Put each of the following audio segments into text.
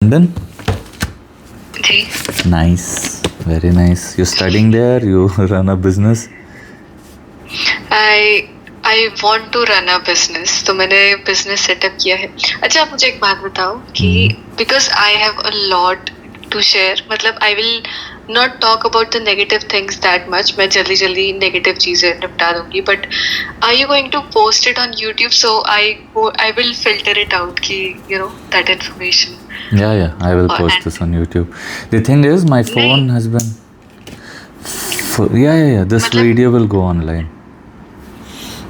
London? Ji. Nice, very nice. You're studying there, you run a business. I want to run a business. तो मैंने business setup किया है. अच्छा, आप मुझे एक बात बताओ कि because I have a lot to share, मतलब I will not talk about the negative things that much. मैं जल्दी negative चीजें निपटा दूंगी. But are you going to post it on YouTube? So I will filter it out कि that information. Yeah, I will post this on YouTube. The thing is, my phone has been. Yeah. This video will go online.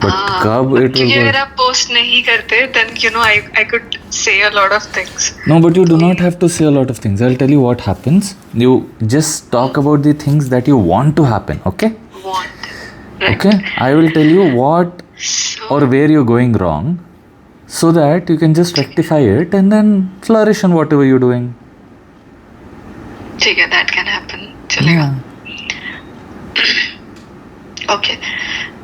But कब it will go? क्योंकि अगर आप post नहीं करते, then I could say a lot of things. No, but you do not have to say a lot of things. I'll tell you what happens. You just talk about the things that you want to happen, okay? Want. Right. Okay? I will tell you what or where you're going wrong, so that you can just rectify it and then flourish in whatever you're doing. ठीक है, that can happen. चलेगा. Okay.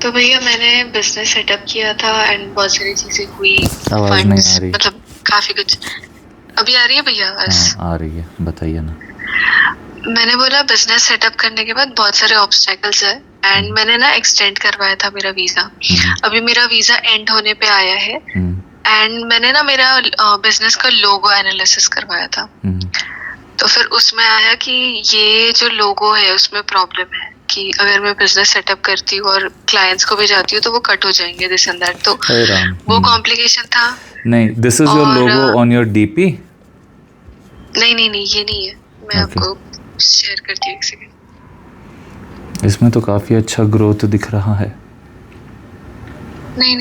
तो भैया मैंने business setup किया था and बहुत सारी चीजें हुई. आवाज नहीं आ रही. मतलब काफी कुछ. अभी आ रही है भैया आवाज? हाँ, आ रही है. बताइए ना. मैंने बोला बिजनेस सेटअप करने के बाद बहुत सारे ऑब्स्टेकल्स है एंड मैंने ना एक्सटेंड करवाया था मेरा वीजा. अभी मेरा वीजा एंड होने पे आया है एंड मैंने ना मेरा बिजनेस का लोगो एनालिसिस करवाया था. तो फिर उसमें आया कि ये जो लोगो है उसमें प्रॉब्लम है कि अगर मैं बिजनेस सेटअप करती हूँ और क्लाइंट्स को भी जाती हूँ तो वो कट हो जाएंगे दिस एंड दैट. तो वो कॉम्प्लिकेशन था. नहीं, this is your logo on your DP. नहीं ये नहीं है. मैं आपको शेयर करती हूँ एक सेकंड. इसमें तो काफी अच्छा ग्रोथ दिख रहा है. नहीं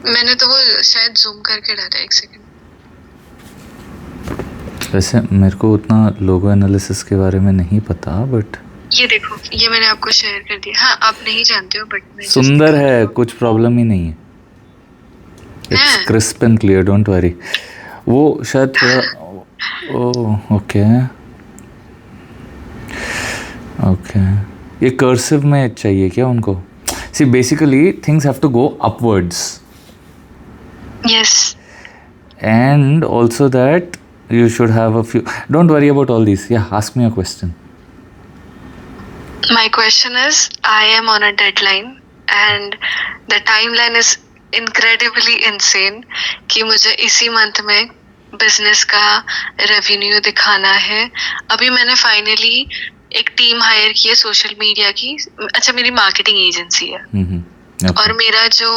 मैंने तो वो शायद जूम करके डाला. एक सेकंड. वैसे मेरे को उतना लोगो एनालिसिस के बारे में नहीं पता, बट ये देखो, ये मैंने आपको शेयर कर दिया. हाँ, आप नहीं जानते हो बट सुंदर है, कुछ प्रॉब्लम ही नहीं है. It's crisp and clear, don't worry. वो शायद थोड़ा ओके. ये कर्सिव में चाहिए क्या उनको? See basically things have to go upwards. Yes. And also that you should have a few. Don't worry about all these. Yeah, ask me a question. My question is, I am on a deadline and the timeline is incredibly insane कि मुझे इसी month में business का revenue दिखाना है. अभी मैंने finally एक टीम हायर की है सोशल मीडिया की. अच्छा, मेरी मार्केटिंग एजेंसी है. Okay. और मेरा जो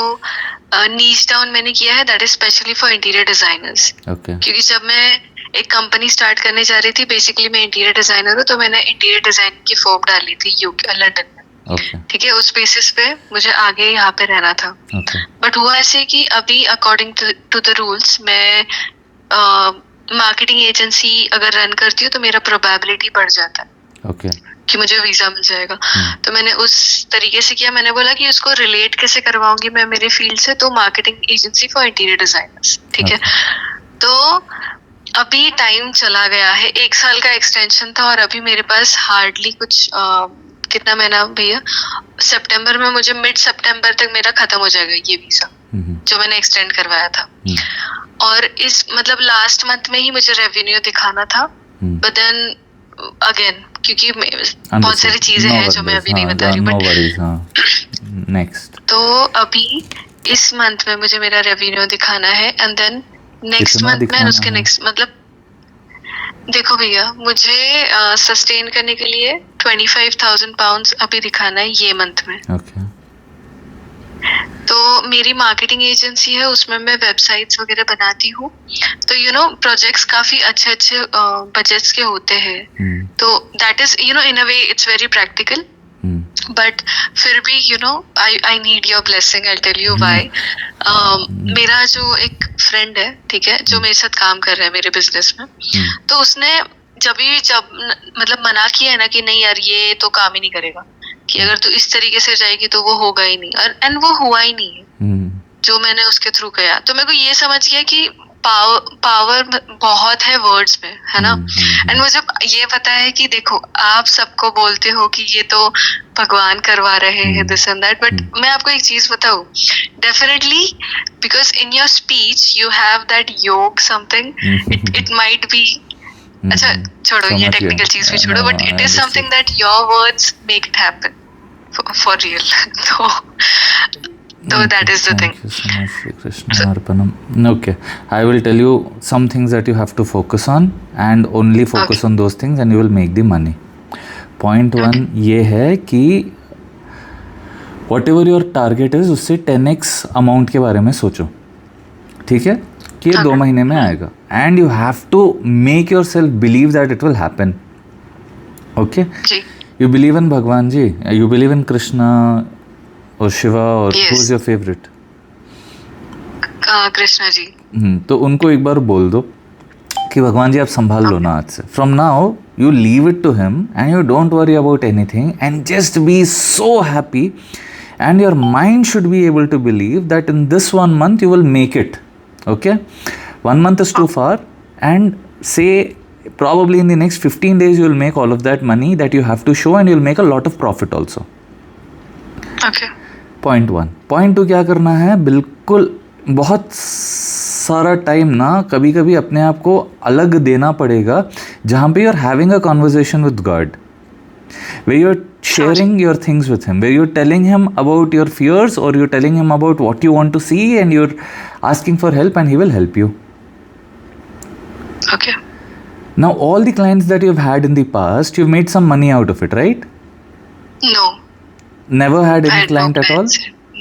नीच डाउन मैंने किया है that is specially for interior designers. क्योंकि जब मैं एक कंपनी स्टार्ट करने जा रही थी, बेसिकली मैं इंटीरियर डिजाइनर हूँ, तो मैंने इंटीरियर डिजाइन की फॉर्म डाली थी लंदन में. ठीक है, उस बेसिस पे मुझे आगे यहाँ पे रहना था. बट हुआ ऐसे कि अभी अकॉर्डिंग टू द रूल्स मैं मार्केटिंग एजेंसी अगर रन करती हूँ तो मेरा प्रोबेबिलिटी बढ़ जाता है कि मुझे वीजा मिल जाएगा. तो मैंने उस तरीके से किया. मैंने बोला कि उसको रिलेट कैसे करवाऊंगी मैं मेरे फील्ड से, तो marketing agency for interior designers. ठीक है. तो अभी टाइम चला गया है, 1 साल का एक्सटेंशन था और अभी मेरे पास हार्डली कुछ कितना महीना भैया, सितंबर में मुझे मिड सितंबर तक मेरा खत्म हो जाएगा ये वीजा जो मैंने एक्सटेंड करवाया था. और इस मतलब लास्ट मंथ में ही मुझे रेवेन्यू दिखाना था. बट देन अगेन क्योंकि बहुत सारी चीजें हैं जो मैं अभी नहीं बता रही हूँ. नेक्स्ट. तो अभी इस मंथ में मुझे मेरा रेवेन्यू दिखाना है एंड देन नेक्स्ट मंथ में उसके नेक्स्ट मतलब देखो भैया, मुझे सस्टेन करने के लिए 25,000 पाउंड्स अभी दिखाना है ये मंथ में. तो मेरी मार्केटिंग एजेंसी है, उसमें मैं वेबसाइट्स वगैरह बनाती हूँ. तो प्रोजेक्ट्स काफी अच्छे बजट्स के होते हैं. तो that is in a way it's very practical. But फिर भी I need your blessing. I tell you why. मेरा जो एक फ्रेंड है, ठीक है, जो मेरे साथ काम कर रहा है मेरे बिजनेस में, तो उसने जब मतलब मना किया है ना कि नहीं यार ये तो काम ही नहीं करेगा, कि अगर तू इस तरीके से जाएगी तो वो होगा ही नहीं. और एंड वो हुआ ही नहीं है जो मैंने उसके थ्रू किया. तो मेरे को ये समझ गया कि पावर बहुत है वर्ड्स में, है ना. एंड मुझे ये पता है कि देखो, आप सबको बोलते हो कि ये तो भगवान करवा रहे हैं दिस एंड दैट, बट मैं आपको एक चीज बताऊं, definitely because in your speech you have that योग समथिंग. इट माइट बी अच्छा छोड़ो ये समझ गया। टेक्निकल चीज भी छोड़ो, No, but I it is understood. Something that your words make it happen for real. तो that is the thing. Thank you so much, Shri Krishna Arpanam. Okay, I will tell you some things that you have to focus on, and only focus on those things and you will make the money. Point one ये है कि whatever your target is उससे 10x amount के बारे में सोचो, ठीक है, कि ये 2 महीने में आएगा, and you have to make yourself believe that it will happen. Okay? Ji. You believe in भगवान जी, you believe in Krishna or Shiva or Yes. who's your favorite? Krishna ji. तो उनको एक बार बोल दो कि भगवान जी आप संभाल लो ना आज से. From now you leave it to him and you don't worry about anything and just be so happy and your mind should be able to believe that in this 1 month you will make it. Okay? 1 month is too far, and say probably in the next 15 days you will make all of that money that you have to show, and you will make a lot of profit also. Okay. Point 1. Point 2 क्या करना है, बिल्कुल बहुत सारा time ना कभी कभी अपने आप को अलग देना पड़ेगा जहाँ पे you are having a conversation with God, where you're sharing your things with him, where you're telling him about your fears, or you're telling him about what you want to see, and you're asking for help, and he will help you. Okay. Now all the clients that you've had in the past, you've made some money out of it, right? No. Never had I any had no client at all? plans.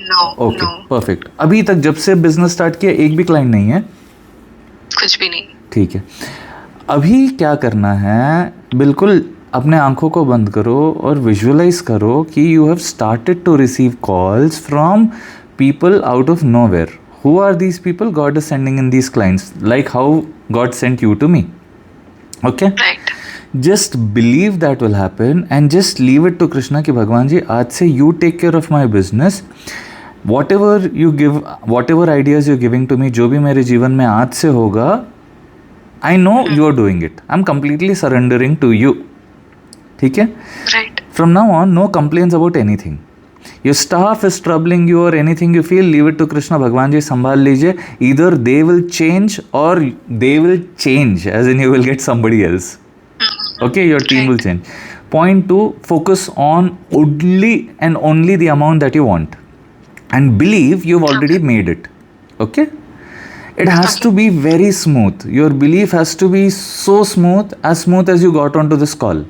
No. Okay, No. perfect. अभी तक जब से business start किया एक भी client नहीं है? कुछ भी नहीं. ठीक है. अभी क्या करना है, बिल्कुल अपने आंखों को बंद करो और विजुअलाइज करो कि you have started to receive calls from people out of nowhere. Who are these people? God is sending in these clients, like how God sent you to me. Okay, Right. just believe that will happen and just leave it to Krishna कि भगवान जी आज से you take care of my business, whatever you give, whatever ideas you're giving to me, जो भी मेरे जीवन में आज से होगा, I know you are doing it, I'm completely surrendering to you. ठीक है? Right. From now on, no complaints about anything. Your staff is troubling you or anything you feel, leave it to Krishna. भगवान जी संभाल लीजिए. Either they will change or they will change, as in you will get somebody else. Okay, your team will change. Point 2, focus on only and only the amount that you want, and believe you've already made it. Okay? It has to be very smooth. Your belief has to be so smooth as you got onto this call.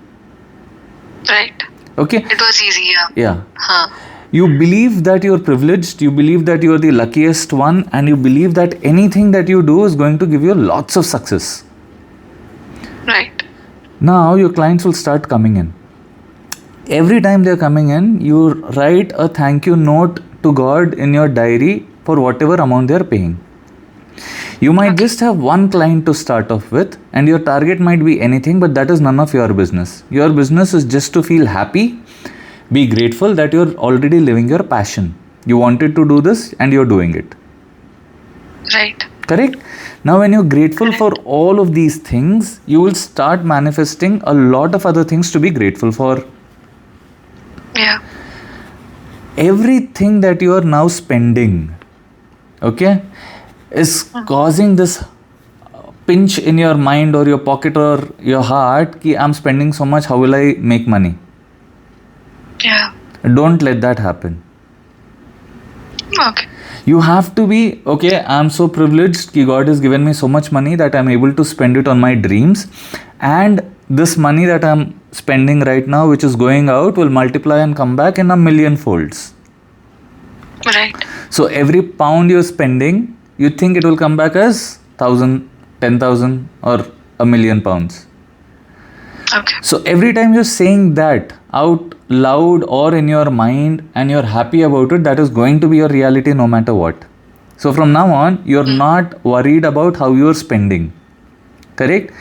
Right. Okay? It was easy. Yeah. Yeah. हाँ. You believe that you're privileged, you believe that you're the luckiest one, and you believe that anything that you do is going to give you lots of success. Right. Now your clients will start coming in. Every time they're coming in, you write a thank you note to God in your diary for whatever amount they're paying. You might just have one client to start off with, and your target might be anything, but that is none of your business. Your business is just to feel happy, be grateful that you're already living your passion. You wanted to do this and you're doing it. Right. Correct? Now, when you're grateful for all of these things, you will start manifesting a lot of other things to be grateful for. Yeah. Everything that you are now spending, okay, is causing this pinch in your mind or your pocket or your heart ki I'm spending so much, how will I make money? Yeah. Don't let that happen. Okay. You have to be, okay, I'm so privileged ki God has given me so much money that I'm able to spend it on my dreams, and this money that I'm spending right now, which is going out, will multiply and come back in a million folds. Right. So every pound you're spending, you think it will come back as 1,000, 10,000 or a million pounds. Okay. So every time you're saying that out loud or in your mind and you're happy about it, that is going to be your reality no matter what. So from now on, you're not worried about how you're spending. Correct?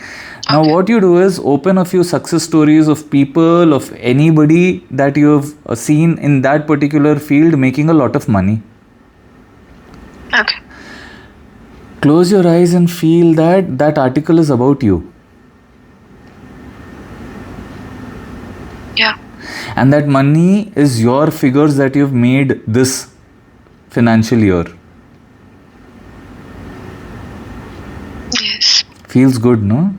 Now what you do is open a few success stories of people, of anybody that you've seen in that particular field making a lot of money. Okay. Close your eyes and feel that that article is about you. Yeah. And that money is your figures that you've made this financial year. Yes. Feels good, no?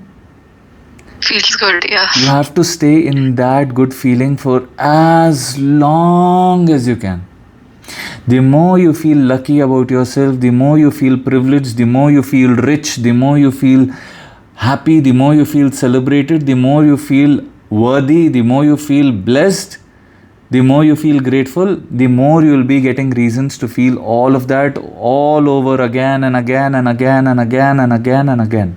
feels good, yeah. You have to stay in that good feeling for as long as you can. The more you feel lucky about yourself, the more you feel privileged, the more you feel rich, the more you feel happy, the more you feel celebrated, the more you feel worthy, the more you feel blessed, the more you feel grateful, the more you will be getting reasons to feel all of that all over again and again and again and again and again and again.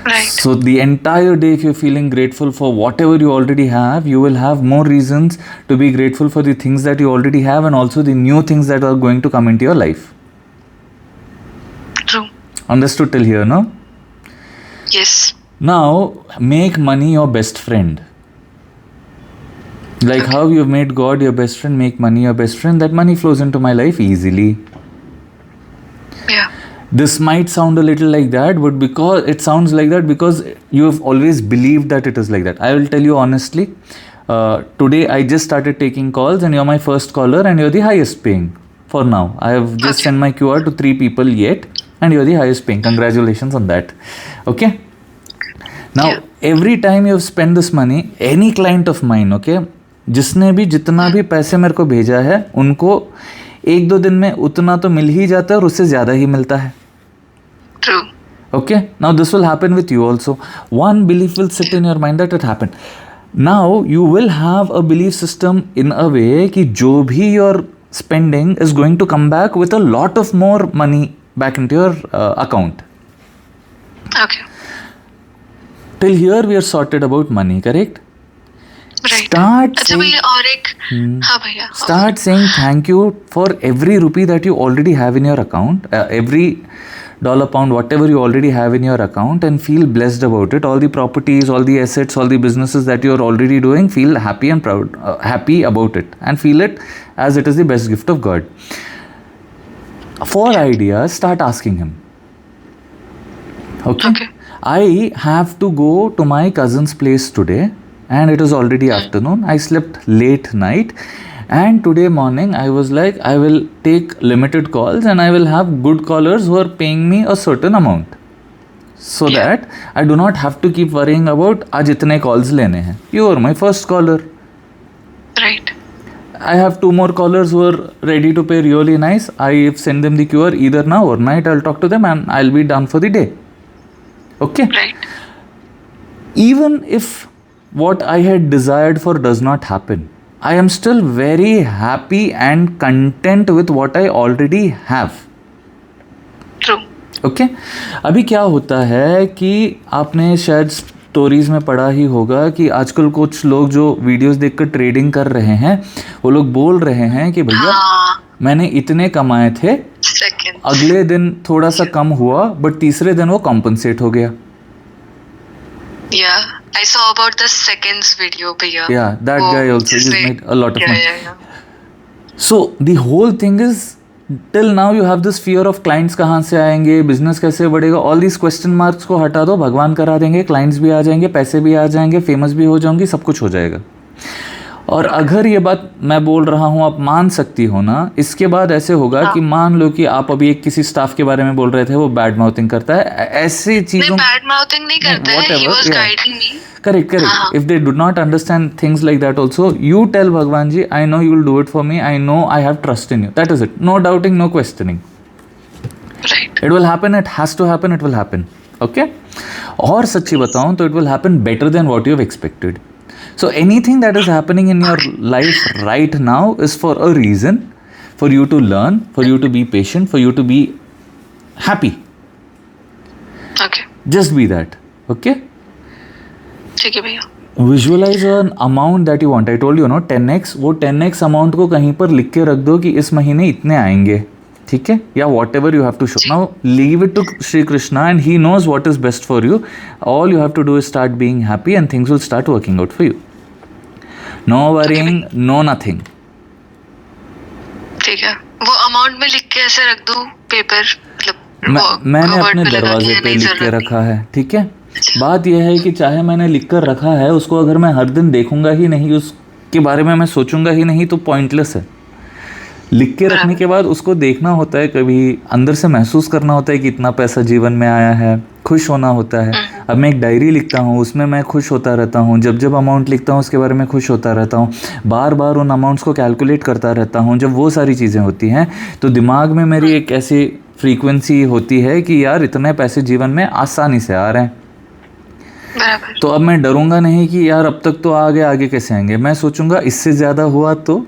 Right. So the entire day, if you're feeling grateful for whatever you already have, you will have more reasons to be grateful for the things that you already have and also the new things that are going to come into your life. True. Understood till here, no? Yes. Now, make money your best friend. Like how you've made God your best friend, make money your best friend. That money flows into my life easily. Yeah. This might sound a little like that, but because it sounds like that because you have always believed that it is like that. I will tell you honestly, today I just started taking calls and you're my first caller and you're the highest paying for now. I have just Okay. sent my QR to 3 people yet and you're the highest paying. Congratulations on that. Okay? Now, Yeah. every time you have spent this money, any client of mine, okay, जिसने भी जितना भी पैसे मेरे को भेजा है उनको 1-2 दिन में उतना तो मिल ही जाता है और उससे ज़्यादा ही मिलता है. True. Okay, now this will happen with you also. One belief will sit in your mind that it happened. Now you will have a belief system in a way कि जो भी you're spending is going to come back with a lot of more money back into your account. Okay. Till here we are sorted about money, correct? Right. Start अच्छा saying, भैया और एक हाँ भैया start saying thank you for every rupee that you already have in your account, every dollar, pound, whatever you already have in your account, and feel blessed about it. All the properties, all the assets, all the businesses that you are already doing, feel happy and proud, happy about it, and feel it as it is the best gift of God. For ideas, start asking Him. Okay? Okay. I have to go to my cousin's place today, and it is already afternoon. I slept late night, and today morning I was like, I will take limited calls and I will have good callers who are paying me a certain amount, so Yeah. that I do not have to keep worrying about आज इतने calls लेने हैं. You are my first caller. Right. I have 2 more callers who are ready to pay really nice. I send them the QR either now or night. I'll talk to them and I'll be done for the day. Okay? Right. Even if what I had desired for does not happen, I am still very happy and content with what I already have. True. Okay अभी क्या होता है कि आपने शायद stories में पढ़ा ही होगा कि आजकल कुछ लोग जो वीडियोस देखकर ट्रेडिंग कर रहे हैं वो लोग बोल रहे हैं कि भैया हाँ. मैंने इतने कमाए थे, Second. अगले दिन थोड़ा सा कम हुआ बट तीसरे दिन वो कॉम्पनसेट हो गया. Yeah. I saw about the seconds video भैया. Yeah, that वो guy also he's जिसमें- made a lot of Yeah, money. yeah, yeah. So the whole thing is till now you have this fear of clients कहाँ से आएंगे, business कैसे बढ़ेगा, all these question marks को हटा दो, भगवान करा देंगे, clients भी आ जाएंगे, पैसे भी आ जाएंगे, फेमस भी हो जाऊंगी, सब कुछ हो जाएगा. और अगर ये बात मैं बोल रहा हूँ आप मान सकती हो ना, इसके बाद ऐसे होगा कि मान लो कि आप अभी एक किसी स्टाफ के बारे में बोल रहे थे वो बैड माउथिंग करता है, ऐसी नहीं चीज़ों बैड माउथिंग नहीं करता है. He whatever, was yeah. guiding me. Correct. If they do not understand things like that also, you tell Bhagwan ji, I know you will do it for me. I know I have trust in you. That is it. No doubting, no questioning. Right. It will happen. It has to happen. It will happen. Okay? और सच्ची बताऊं तो it will happen better than what you have expected. So anything that is happening in your life right now is for a reason, for you to learn, for you to be patient, for you to be happy. Okay. Just be that. Okay? ठीक है भैया. Visualise an amount that you want. I told you no 10x, वो 10x amount को कहीं पर लिख के रख दो कि इस महीने इतने आएंगे, ठीक है, या whatever you have to show. Now leave it to Shri Krishna and he knows what is best for you. All you have to do is start being happy and things will start working out for you. No worrying, no nothing. ठीक है. वो amount में लिख के ऐसे रख दूं paper मतलब मैंने अपने दरवाजे पे लिख के रखा है, ठीक है. बात यह है कि चाहे मैंने लिख कर रखा है, उसको अगर मैं हर दिन देखूंगा ही नहीं, उसके बारे में मैं सोचूंगा ही नहीं, तो पॉइंटलेस है. लिख के रखने के बाद उसको देखना होता है, कभी अंदर से महसूस करना होता है कि इतना पैसा जीवन में आया है, खुश होना होता है. अब मैं एक डायरी लिखता हूँ, उसमें मैं खुश होता रहता हूँ, जब जब अमाउंट लिखता हूँ उसके बारे में खुश होता रहता हूँ, बार बार उन अमाउंट्स को कैलकुलेट करता रहता हूँ। जब वो सारी चीज़ें होती हैं तो दिमाग में मेरी एक ऐसी फ्रीक्वेंसी होती है कि यार इतने पैसे जीवन में आसानी से आ रहे हैं, बराबर। तो अब मैं डरूंगा नहीं कि यार अब तक तो आगे आगे कैसे आएंगे। मैं सोचूंगा इससे ज़्यादा हुआ तो,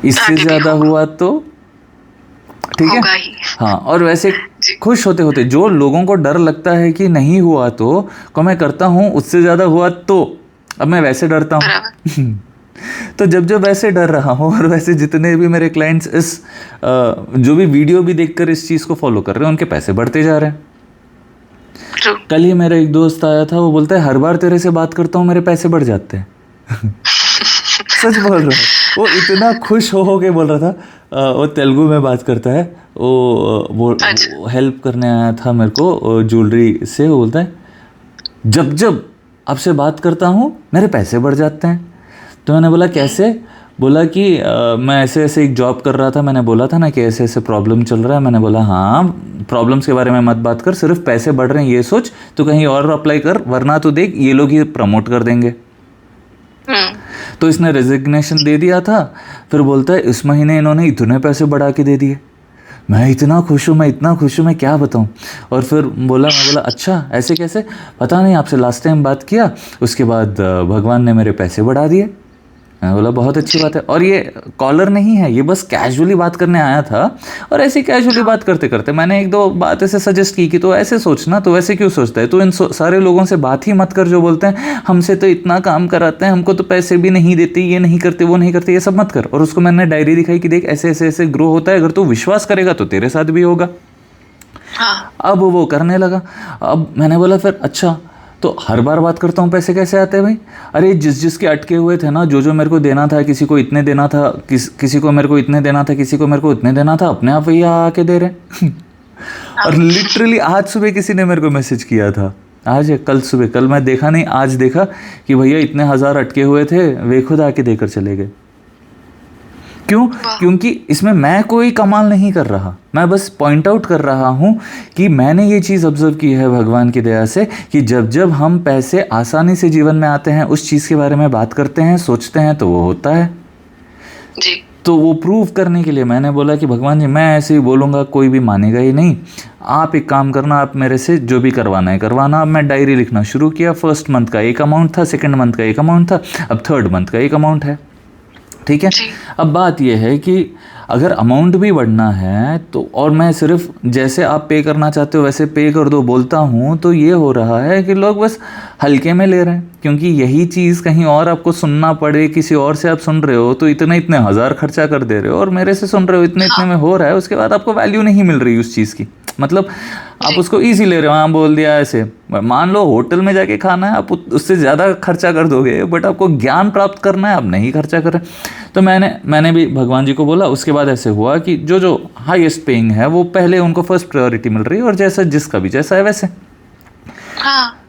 इससे आगे भी ज़्यादा होगा। हुआ तो, ठीक है। होगा ही। हाँ, और वैसे जी। खुश होते होते जो लोगों को डर लगता है कि नहीं हुआ तो, को मैं करता हूँ उससे ज़्यादा हुआ तो, अब मैं वैसे डरता हूँ। बराबर। तो जब जब वैसे डर रहा हूँ, और वैसे जितने भी मेरे क्लाइंट्स इस जो भी वीडियो भी देखकर इस चीज़ को फॉलो कर रहे हैं, उनके पैसे बढ़ते जा रहे हैं। ट्रू। कल ही मेरा एक दोस्त आया था, वो बोलता है हर बार तेरे से बात करता हूँ मेरे पैसे बढ़ जाते हैं। सच बोल रहा हूँ, वो इतना खुश हो के बोल रहा था। वो तेलुगु में बात करता है, वो हेल्प करने आया था मेरे को ज्वेलरी से। वो बोलता है जब जब आपसे बात करता हूँ मेरे पैसे बढ़ जाते हैं। तो मैंने बोला कैसे? बोला कि मैं ऐसे ऐसे एक जॉब कर रहा था, मैंने बोला था ना कि ऐसे ऐसे प्रॉब्लम चल रहा है। मैंने बोला हाँ, प्रॉब्लम्स के बारे में मत बात कर, सिर्फ पैसे बढ़ रहे हैं ये सोच, तो कहीं और अप्लाई कर, वरना तो देख ये लोग ही प्रमोट कर देंगे। तो इसने रेजिग्नेशन दे दिया था। फिर बोलता है इस महीने इन्होंने इतने पैसे बढ़ा के दे दिए। मैं इतना खुश हूँ, मैं इतना खुश हूँ, मैं क्या बताऊँ। और फिर मैं बोला अच्छा ऐसे कैसे? पता नहीं, आपसे लास्ट टाइम बात किया उसके बाद भगवान ने मेरे पैसे बढ़ा दिए। मैं बोला बहुत अच्छी बात है। और ये कॉलर नहीं है, ये बस कैजुअली बात करने आया था। और ऐसे कैजुअली बात करते करते मैंने एक दो बात ऐसे सजेस्ट की कि तो ऐसे सोचना, तो वैसे क्यों सोचता है, तो इन सारे लोगों से बात ही मत कर जो बोलते हैं हमसे तो इतना काम कराते हैं, हमको तो पैसे भी नहीं देते, ये नहीं करते, वो नहीं करते, ये सब मत कर। और उसको मैंने डायरी दिखाई कि देख ऐसे ऐसे ऐसे ग्रो होता है, अगर तू विश्वास करेगा तो तेरे साथ भी होगा। अब वो करने लगा। अब मैंने बोला फिर अच्छा, तो हर बार बात करता हूँ पैसे कैसे आते हैं भाई? अरे जिसके अटके हुए थे ना, जो मेरे को देना था, किसी को इतने देना था, किसी को मेरे को इतने देना था, किसी को मेरे को इतने देना था, अपने आप भैया आके दे रहे। और लिटरली आज सुबह किसी ने मेरे को मैसेज किया था, आज या कल सुबह, कल मैं देखा नहीं, आज देखा कि भैया इतने हज़ार अटके हुए थे, वे खुद आके देकर चले गए। क्यों? क्योंकि इसमें मैं कोई कमाल नहीं कर रहा, मैं बस पॉइंट आउट कर रहा हूँ कि मैंने ये चीज़ ऑब्जर्व की है भगवान की दया से कि जब जब हम पैसे आसानी से जीवन में आते हैं, उस चीज़ के बारे में बात करते हैं, सोचते हैं, तो वो होता है जी। तो वो प्रूव करने के लिए मैंने बोला कि भगवान जी मैं ऐसे ही बोलूँगा कोई भी मानेगा ही नहीं, आप एक काम करना, आप मेरे से जो भी करवाना है करवाना। अब मैं डायरी लिखना शुरू किया। फर्स्ट मंथ का एक अमाउंट था, सेकंड मंथ का एक अमाउंट था, अब थर्ड मंथ का एक अमाउंट है। ठीक है। अब बात यह है कि अगर अमाउंट भी बढ़ना है तो, और मैं सिर्फ जैसे आप पे करना चाहते हो वैसे पे कर दो बोलता हूँ, तो ये हो रहा है कि लोग बस हल्के में ले रहे हैं। क्योंकि यही चीज़ कहीं और आपको सुनना पड़े, किसी और से आप सुन रहे हो तो इतने इतने हज़ार खर्चा कर दे रहे हो, और मेरे से सुन रहे हो इतने इतने में हो रहा है, उसके बाद आपको वैल्यू नहीं मिल रही उस चीज़ की। मतलब आप उसको ईजी ले रहे हो, हाँ बोल दिया ऐसे। मान लो होटल में जाके खाना है, आप उससे ज़्यादा खर्चा कर दोगे, बट आपको ज्ञान प्राप्त करना है, आप नहीं खर्चा करें। तो मैंने भी भगवान जी को बोला। उसके बाद ऐसे हुआ कि जो हाईएस्ट पेइंग है वो पहले उनको फर्स्ट प्रायोरिटी मिल रही है, और जैसा जिसका भी जैसा है वैसे।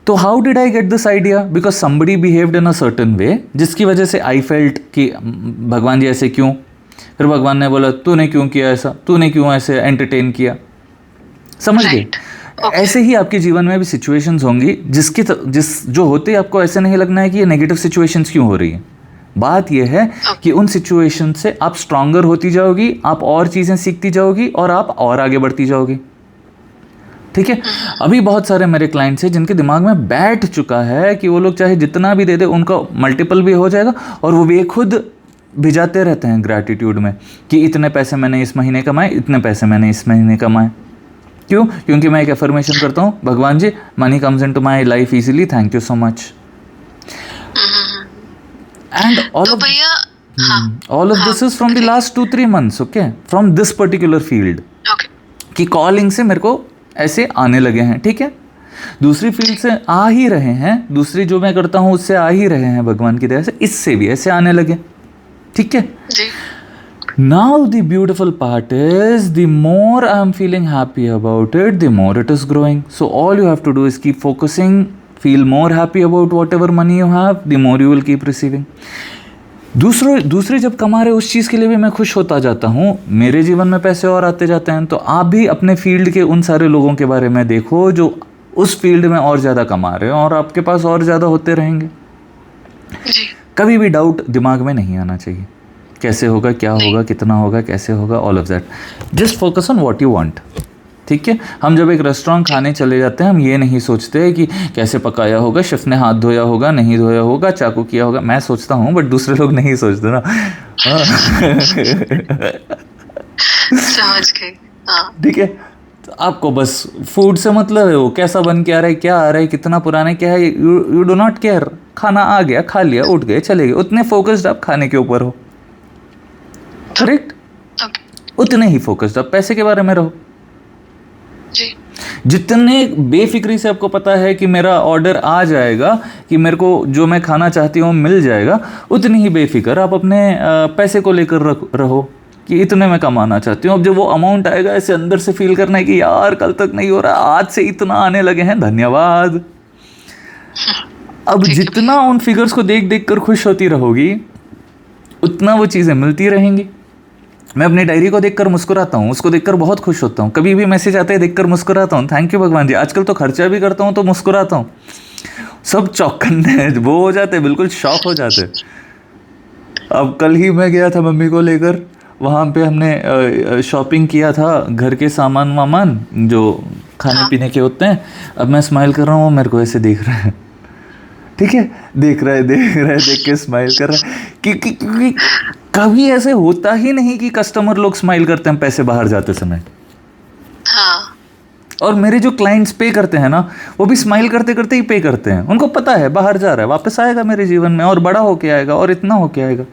तो how did I get this idea? Because somebody behaved in a certain way, जिसकी वजह से आई फेल्ट कि भगवान जी ऐसे क्यों। फिर भगवान ने बोला तूने क्यों किया ऐसा, तूने क्यों ऐसे एंटरटेन किया। समझ गए? ऐसे ही आपके जीवन में भी सिचुएशंस होंगी जो होते आपको ऐसे नहीं लगना है कि ये नेगेटिव सिचुएशंस क्यों हो रही है। बात यह है कि उन सिचुएशन से आप स्ट्रांगर होती जाओगी, आप और चीज़ें सीखती जाओगी, और आप और आगे बढ़ती जाओगी। ठीक है। अभी बहुत सारे मेरे क्लाइंट्स हैं जिनके दिमाग में बैठ चुका है कि वो लोग चाहे जितना भी दे दे उनका मल्टीपल भी हो जाएगा, और वो भी खुद भिजाते रहते हैं ग्रैटिट्यूड में कि इतने पैसे मैंने इस महीने कमाए, इतने पैसे मैंने इस महीने कमाए। क्यों? क्योंकि मैं एक एफर्मेशन करता हूँ, भगवान जी money comes into my life easily, thank you so much. And all of this is from the last 2-3 months, okay, from this particular field, कि कॉलिंग से मेरे को ऐसे आने लगे हैं। ठीक है। दूसरी फील्ड से आ ही रहे हैं, दूसरी जो मैं करता हूँ उससे आ ही रहे हैं भगवान की दया से, इससे भी ऐसे आने लगे। ठीक है। Now the beautiful part is, the more I am feeling happy about it, the more it is growing. So all you have to do is keep focusing, feel more happy about whatever money you have, the more you will keep receiving. दूसरे जब कमा रहे उस चीज़ के लिए भी मैं खुश होता जाता हूँ, मेरे जीवन में पैसे और आते जाते हैं। तो आप भी अपने फील्ड के उन सारे लोगों के बारे में देखो जो उस फील्ड में और ज़्यादा कमा रहे हो और आपके पास और ज़्यादा होते रहेंगे। जी। कभी भी डाउट दिमाग में नहीं आना चाहिए, कैसे होगा, क्या होगा, कितना होगा, कैसे होगा, all of that. Just focus on what you want. ठीक है, हम जब एक रेस्टोरेंट खाने चले जाते हैं, हम ये नहीं सोचते कि कैसे पकाया होगा, शेफ ने हाथ धोया होगा, नहीं धोया होगा, चाकू किया होगा। मैं सोचता हूँ बट दूसरे लोग नहीं सोचते ना। समझ गई। हाँ। ठीक है, तो आपको बस फूड से मतलब है, वो कैसा बन के आ रहा है, क्या आ रहा है, कितना पुराना है, क्या है, यू डू नॉट केयर। खाना आ गया, खा लिया, उठ गए, चले गए, उतने फोकस्ड आप खाने के ऊपर हो। करेक्ट, उतने ही फोकस्ड आप पैसे के बारे में रहो। जी। जितने बेफिक्री से आपको पता है कि मेरा ऑर्डर आ जाएगा, कि मेरे को जो मैं खाना चाहती हूँ मिल जाएगा, उतनी ही बेफिक्र आप अपने पैसे को लेकर रहो कि इतने मैं कमाना चाहती हूँ। अब जब वो अमाउंट आएगा, ऐसे अंदर से फील करना है कि यार कल तक नहीं हो रहा, आज से इतना आने लगे हैं, धन्यवाद। अब जितना उन फिगर्स को देख देख कर खुश होती रहोगी, उतना वो चीज़ें मिलती रहेंगी। मैं अपनी डायरी को देखकर मुस्कुराता हूँ, उसको देखकर बहुत खुश होता हूँ। कभी भी मैसेज आते हैं देखकर मुस्कुराता हूँ, थैंक यू भगवान जी। आजकल तो खर्चा भी करता हूँ तो मुस्कुराता हूँ। सब चौकन्ने वो हो जाते, बिल्कुल शॉक हो जाते। अब कल ही मैं गया था मम्मी को लेकर, वहाँ पे हमने शॉपिंग किया था, घर के सामान वामान जो खाने पीने के होते हैं। अब मैं स्माइल कर रहा हूँ, वो मेरे को ऐसे देख रहा है। ठीक है, देख रहा है, देख के स्माइल कर रहा है। क्योंकि कभी ऐसे होता ही नहीं कि कस्टमर लोग स्माइल करते हैं पैसे बाहर जाते समय। हाँ। और मेरे जो क्लाइंट्स पे करते हैं ना, वो भी स्माइल करते करते ही पे करते हैं। उनको पता है बाहर जा रहा है, वापस आएगा मेरे जीवन में, और बड़ा होके आएगा, और इतना होके आएगा।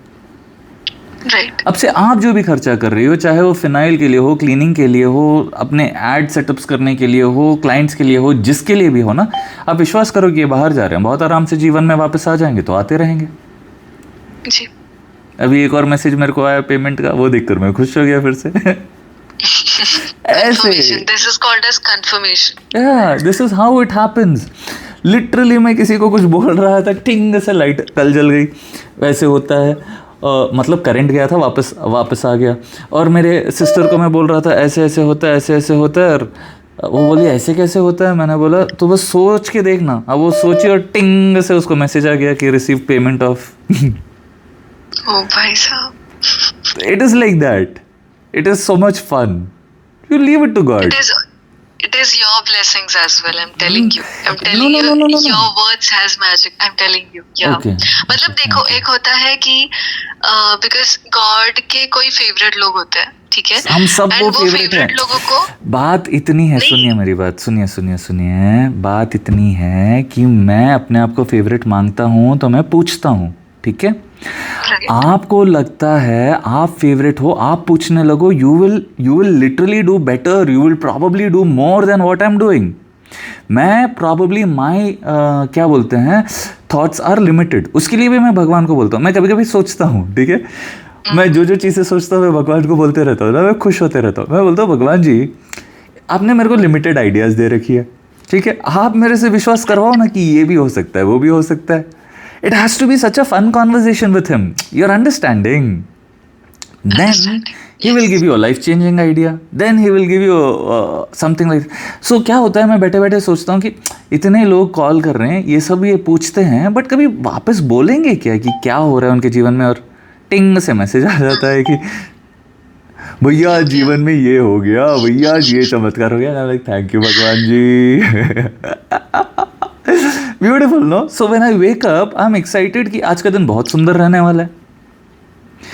राइट। अब से आप जो भी खर्चा कर रही हो, चाहे वो फिनाइल के लिए हो, क्लीनिंग के लिए हो, अपने एड सेटअप्स करने के लिए हो, क्लाइंट्स के लिए हो, जिसके लिए भी हो ना, आप विश्वास करो कि ये बाहर जा रहे हैं, बहुत आराम से जीवन में वापस आ जाएंगे, तो आते रहेंगे। जी। अभी एक और मैसेज मेरे को आया पेमेंट का, वो देखकर मैं खुश हो गया फिर से। ऐसे this is called as confirmation. या this is how it happens. Literally मैं किसी को कुछ बोल रहा था, टिंग से लाइट कल जल गई, वैसे होता है। मतलब करंट गया था, वापस आ गया। और मेरे सिस्टर को मैं बोल रहा था ऐसे ऐसे होता है, ऐसे ऐसे होता है, और वो बोली ऐसे कैसे होता है। मैंने बोला तो बस सोच के देखना। अब वो सोची और टिंग से उसको मैसेज आ गया कि रिसीव पेमेंट ऑफ। ओ भाई साहब, it is like that, it is so much fun, you leave it to God. It is your blessings as well. I'm telling you. I'm telling No. you. Your words has magic. I'm telling you. Yeah. Okay. मतलब देखो, एक होता है कि because God के कोई favorite लोग होते हैं, ठीक है? हम सब वो फेवरेट है। लोगों को बात इतनी है, सुनिए मेरी बात, सुनिए। बात इतनी है कि मैं अपने आप को फेवरेट मांगता हूँ तो मैं पूछता हूँ, ठीक है? आपको लगता है आप फेवरेट हो, आप पूछने लगो, you will literally do better, you will probably do more than what I am doing. मैं प्रॉबली माई क्या बोलते हैं, थॉट्स आर लिमिटेड। उसके लिए भी मैं भगवान को बोलता हूँ। मैं कभी कभी सोचता हूँ, ठीक है, मैं जो चीज़ें सोचता हूँ मैं भगवान को बोलते रहता हूँ ना, मैं खुश होते रहता हूँ। मैं बोलता हूँ भगवान जी, आपने मेरे को लिमिटेड आइडियाज़ दे रखी है, ठीक है, आप मेरे से विश्वास करवाओ ना कि ये भी हो सकता है, वो भी हो सकता है। It has to be such a fun conversation with him. You're understanding. Then he will give you a life-changing idea. Then he will give you something like. So क्या होता है, मैं बैठे बैठे सोचता हूँ कि इतने लोग कॉल कर रहे हैं, ये सब ये पूछते हैं, बट कभी वापस बोलेंगे क्या कि क्या हो रहा है उनके जीवन में, और टिंग से मैसेज आ जाता है कि भैया जीवन में ये हो गया, भैया ये चमत्कार हो गया। लाइक थैंक यू भगवान जी। Beautiful no. So when I wake up I am excited कि आज का दिन बहुत सुंदर रहने वाला है।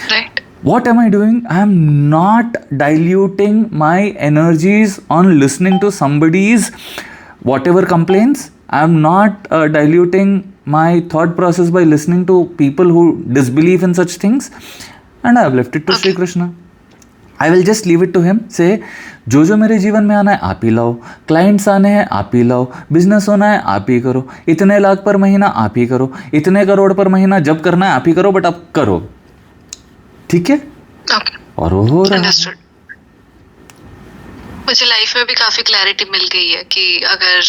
Right. What am I doing? I am not diluting my energies on listening to somebody's whatever complaints. I am not diluting my thought process by listening to people who disbelieve in such things. And I have left it to Sri Krishna. I will just leave it to him. Say, जो मेरे जीवन में आना है आप ही लाओ, clients आने हैं आप ही लाओ, बिजनेस होना है आप ही करो, इतने लाख पर महीना आप ही करो, इतने करोड़ पर महीना जब करना है आप ही करो, बट आप करो, ठीक है? और वो हो रहा है। मुझे लाइफ में भी काफी क्लैरिटी मिल गई है कि अगर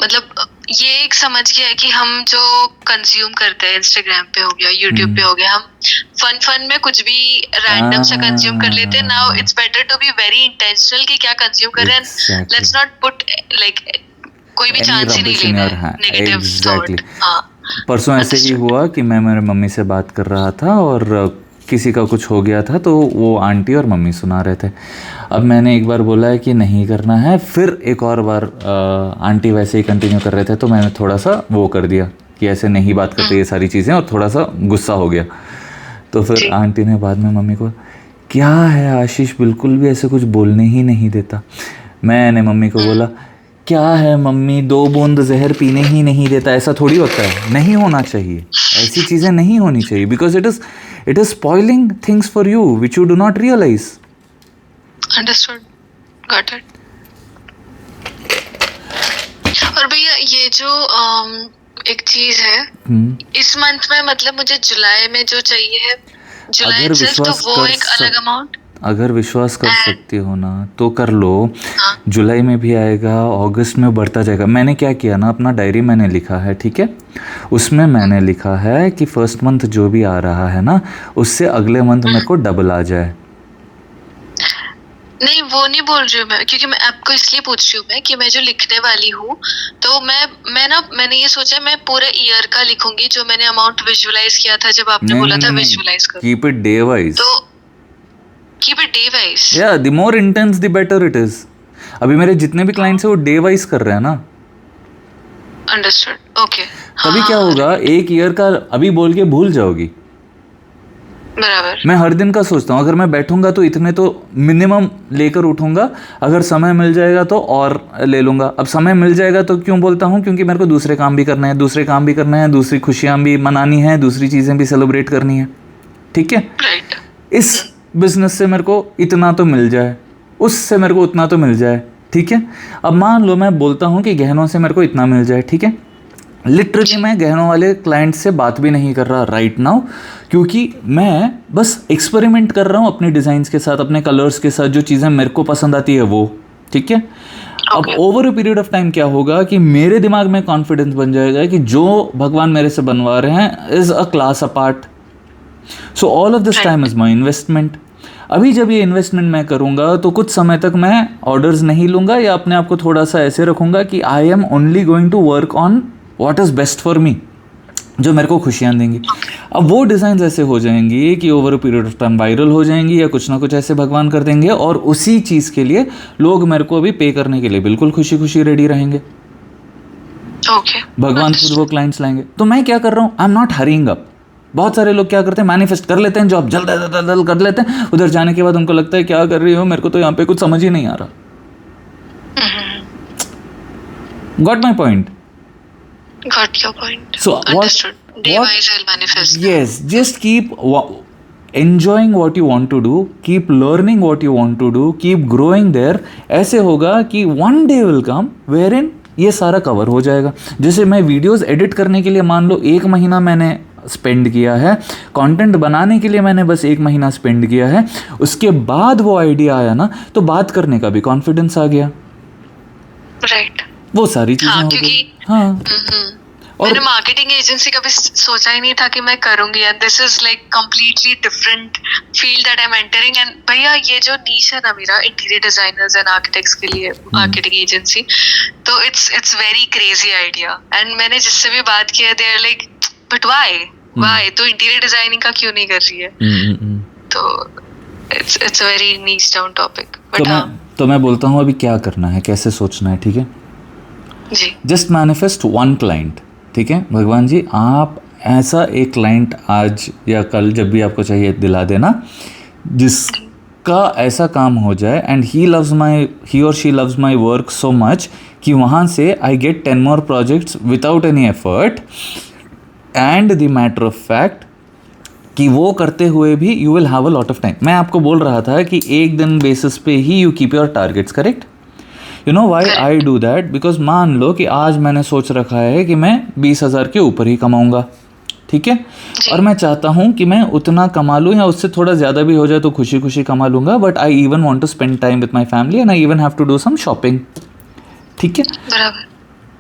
मतलब ये एक समझ गया है कि हम जो कंज्यूम करते हैं, इंस्टाग्राम पे हो गया, यूट्यूब पे हो गया, हम फन में कुछ भी रैंडम से कंज्यूम कर लेते हैं। Now it's better to be very intentional कि क्या कंज्यूम कर रहे हैं। लेट्स नॉट पुट लाइक कोई भी any चांस ही नहीं rubbish in लेना your है hand. Negative Exactly. थॉट। हाँ परसों ऐसे ही understood। हुआ कि मैं मेरे मम्मी से बात कर रहा था और किसी का कुछ हो गया था, तो वो आंटी और मम्मी सुना रहे थे। अब मैंने एक बार बोला है कि नहीं करना है, फिर एक और बार आंटी वैसे ही कंटिन्यू कर रहे थे, तो मैंने थोड़ा सा वो कर दिया कि ऐसे नहीं बात करते ये सारी चीज़ें, और थोड़ा सा गुस्सा हो गया। तो फिर जी। आंटी ने बाद में मम्मी को, क्या है आशीष बिल्कुल भी ऐसे कुछ बोलने ही नहीं देता। मैंने मम्मी को बोला, क्या है मम्मी, 2 बूंद जहर पीने ही नहीं देता, ऐसा थोड़ी होता है, नहीं होना चाहिए, ऐसी चीज़ें नहीं होनी चाहिए, because it is spoiling things for you which you do not realise. Understood, got it. और भैया ये जो एक चीज है इस मंथ में, मतलब मुझे जुलाई में जो चाहिए है, जुलाई अगर itself, तो विश्वास वो कर एक अलग अमाउंट। अगर विश्वास कर सकती हो ना तो कर लो। हाँ जुलाई में भी आएगा, अगस्त में बढ़ता जाएगा। मैंने क्या किया ना, अपना डायरी मैंने लिखा है, ठीक है, उसमें मैंने लिखा है कि फर्स्ट मंथ जो भी आ रहा है ना, उससे अगले मंथ मेरे को डबल आ जाए। नहीं वो नहीं बोल रही हूँ मैं, क्योंकि मैं आपको इसलिए पूछ रही हूँ मैं कि मैं जो लिखने वाली हूँ, तो मैंने ये सोचा मैं पूरे ईयर का लिखूंगी, जो मैंने अमाउंट विजुअलाइज किया था जब आपने नहीं बोला नहीं था नहीं, विजुअलाइज करो। Keep it day wise. तो कीप इट डे वाइज। या the more intense the better it is. अभी मेरे जितने भी क्लाइंट्स हैं वो डे वाइज कर रहे हैं ना। Understood, okay. तभी क्या होगा, एक ईयर का अभी बोल के भूल जाओगी। बराबर। मैं हर दिन का सोचता हूँ, अगर मैं बैठूंगा तो इतने तो मिनिमम लेकर उठूंगा, अगर समय मिल जाएगा तो और ले लूँगा। अब समय मिल जाएगा तो क्यों बोलता हूँ, क्योंकि मेरे को दूसरे काम भी करना है, दूसरी खुशियाँ भी मनानी है, दूसरी चीज़ें भी सेलिब्रेट करनी है, ठीक है। राइट। इस बिजनेस से मेरे को इतना तो मिल जाए, उससे मेरे को उतना तो मिल जाए, ठीक है। अब मान लो मैं बोलता हूँ कि गहनों से मेरे को इतना मिल जाए, ठीक है, लिटरली मैं गहनों वाले क्लाइंट से बात भी नहीं कर रहा राइट नाउ, क्योंकि मैं बस एक्सपेरिमेंट कर रहा हूँ अपने डिज़ाइंस के साथ, अपने कलर्स के साथ, जो चीज़ें मेरे को पसंद आती है वो, ठीक है। अब over a period of time क्या होगा कि मेरे दिमाग में कॉन्फिडेंस बन जाएगा कि जो भगवान मेरे से बनवा रहे हैं is a class apart, so all of this time is my investment. अभी जब ये इन्वेस्टमेंट मैं करूँगा तो कुछ समय तक मैं ऑर्डर्स नहीं लूँगा, या अपने आप को थोड़ा सा ऐसे रखूँगा कि I am only going to work on what is best for me, जो मेरे को खुशियाँ देंगी। अब वो डिज़ाइन ऐसे हो जाएंगी कि over a period of time viral हो जाएंगी, या कुछ ना कुछ ऐसे भगवान कर देंगे, और उसी चीज़ के लिए लोग मेरे को अभी पे करने के लिए बिल्कुल खुशी खुशी रेडी रहेंगे। ओके। भगवान खुद वो क्लाइंट्स लाएंगे। तो मैं क्या कर रहा हूँ, आई एम नॉट हरिंग अप। बहुत सारे लोग क्या करते हैं, मैनिफेस्ट कर लेते हैं, जॉब जल्द जल्द कर लेते हैं, उधर जाने के बाद उनको लगता है क्या कर रही हो, मेरे को तो यहाँ पे कुछ समझ ही नहीं आ रहा। Got my point? Got your point. So Understood. Day what wise I'll manifest. yes, just keep enjoying what you want to do, keep learning what you want to do, keep growing there. ऐसे होगा कि one day will come wherein ये सारा cover हो जाएगा। जैसे मैं videos edit करने के लिए मान लो 1 महीना मैंने स्पेंड किया है, कंटेंट बनाने के लिए मैंने बस 1 महीना स्पेंड किया है, उसके बाद वो आइडिया आया ना, तो बात करने का भी कॉन्फिडेंस आ गया, राइट। वो सारी चीजें हाँ, हो क्योंकि गई। हाँ, और मैंने मार्केटिंग एजेंसी का भी सोचा ही नहीं था कि मैं करूंगी, and this is like completely different field that I am entering. And भैया ये जो नीश है ना मेरा, इंटीरियर डिजाइनर्स एंड आर्किटेक्ट्स के लिए मार्केटिंग एजेंसी, तो it's very crazy idea. And मैंने जिससे भी बात किया, they are like, but why तो इंटीरियर डिजाइनिंग का क्यों नहीं कर रही है? तो it's a very niche down topic. तो मैं बोलता हूँ अभी क्या करना है, कैसे सोचना है, ठीक है। जी। जस्ट मैनिफेस्ट 1 क्लाइंट, ठीक है। भगवान जी आप ऐसा एक क्लाइंट आज या कल जब भी आपको चाहिए दिला देना, जिसका ऐसा काम हो जाए एंड ही और she loves my work so much कि वहाँ से I get 10 more projects without any effort, and the matter of fact कि वो करते हुए भी you will have a lot of time. मैं आपको बोल रहा था कि एक दिन बेसिस पे ही you keep your targets, correct. You know why I do that, because मान लो कि आज मैंने सोच रखा है कि मैं 20,000 के ऊपर ही कमाऊंगा, ठीक है, और मैं चाहता हूँ कि मैं उतना कमा लूँ, या उससे थोड़ा ज़्यादा भी हो जाए तो खुशी खुशी कमा लूँगा, but I even want to spend time with my family and I even have to do some shopping, ठीक है। बराबर।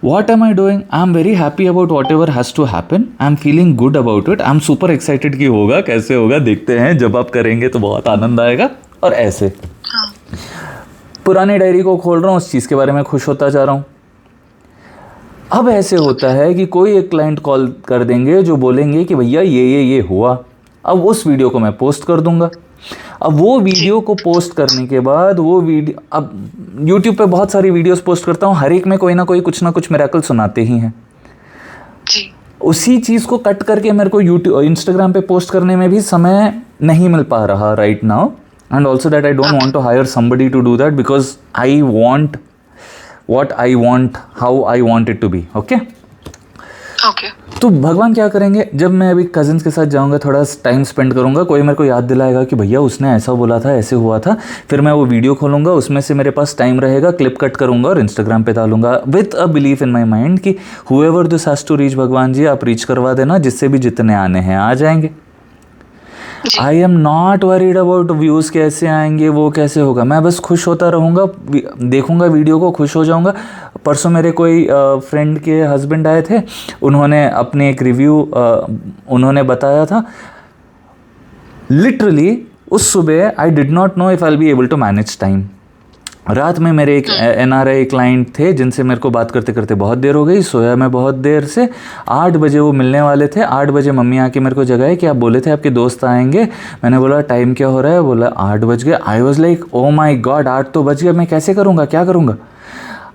What am I doing? I'm very happy about whatever has to happen. I'm feeling good about it. I'm super excited कि होगा कैसे होगा, देखते हैं, जब आप करेंगे तो बहुत आनंद आएगा। और ऐसे पुरानी डायरी को खोल रहा हूँ, उस चीज़ के बारे में खुश होता जा रहा हूँ। अब ऐसे होता है कि कोई एक क्लाइंट कॉल कर देंगे जो बोलेंगे कि भैया ये हुआ, अब उस वीडियो को मैं पोस्ट कर दूंगा। अब वो वीडियो को पोस्ट करने के बाद वो वीडियो, अब यूट्यूब पे बहुत सारी वीडियोस पोस्ट करता हूँ, हर एक में कोई ना कोई कुछ ना कुछ मिरेकल सुनाते ही हैं। जी। उसी चीज़ को कट करके मेरे को यूट्यूब इंस्टाग्राम पे पोस्ट करने में भी समय नहीं मिल पा रहा right now, and also that I don't want to hire somebody to do that because I want what I want, how I want it to be, okay? Okay. तो भगवान क्या करेंगे, जब मैं अभी कजिन्स के साथ जाऊंगा, थोड़ा टाइम स्पेंड करूंगा, कोई मेरे को याद दिलाएगा कि भैया उसने ऐसा बोला था, ऐसे हुआ था, फिर मैं वो वीडियो खोलूंगा, उसमें से मेरे पास टाइम रहेगा, क्लिप कट करूंगा और इंस्टाग्राम पे डालूंगा with a belief in my mind कि whoever this has to reach, भगवान जी आप रीच करवा देना, जिससे भी जितने आने हैं आ जाएंगे। आई am not worried about views कैसे आएंगे, वो कैसे होगा, मैं बस खुश होता रहूँगा, देखूँगा वीडियो को, खुश हो जाऊँगा। परसों मेरे कोई फ्रेंड के हस्बैंड आए थे, उन्होंने अपने एक रिव्यू उन्होंने बताया था, लिटरली उस सुबह I did not know if I will be able to manage time. रात में मेरे एक NRI क्लाइंट थे जिनसे मेरे को बात करते करते बहुत देर हो गई, सोया मैं बहुत देर से। 8 बजे वो मिलने वाले थे, 8 बजे मम्मी आके मेरे को जगाए कि आप बोले थे आपके दोस्त आएंगे। मैंने बोला टाइम क्या हो रहा है, बोला 8 बज गए। I was like oh my God 8 तो बज गए, मैं कैसे करूँगा, क्या करूँगा।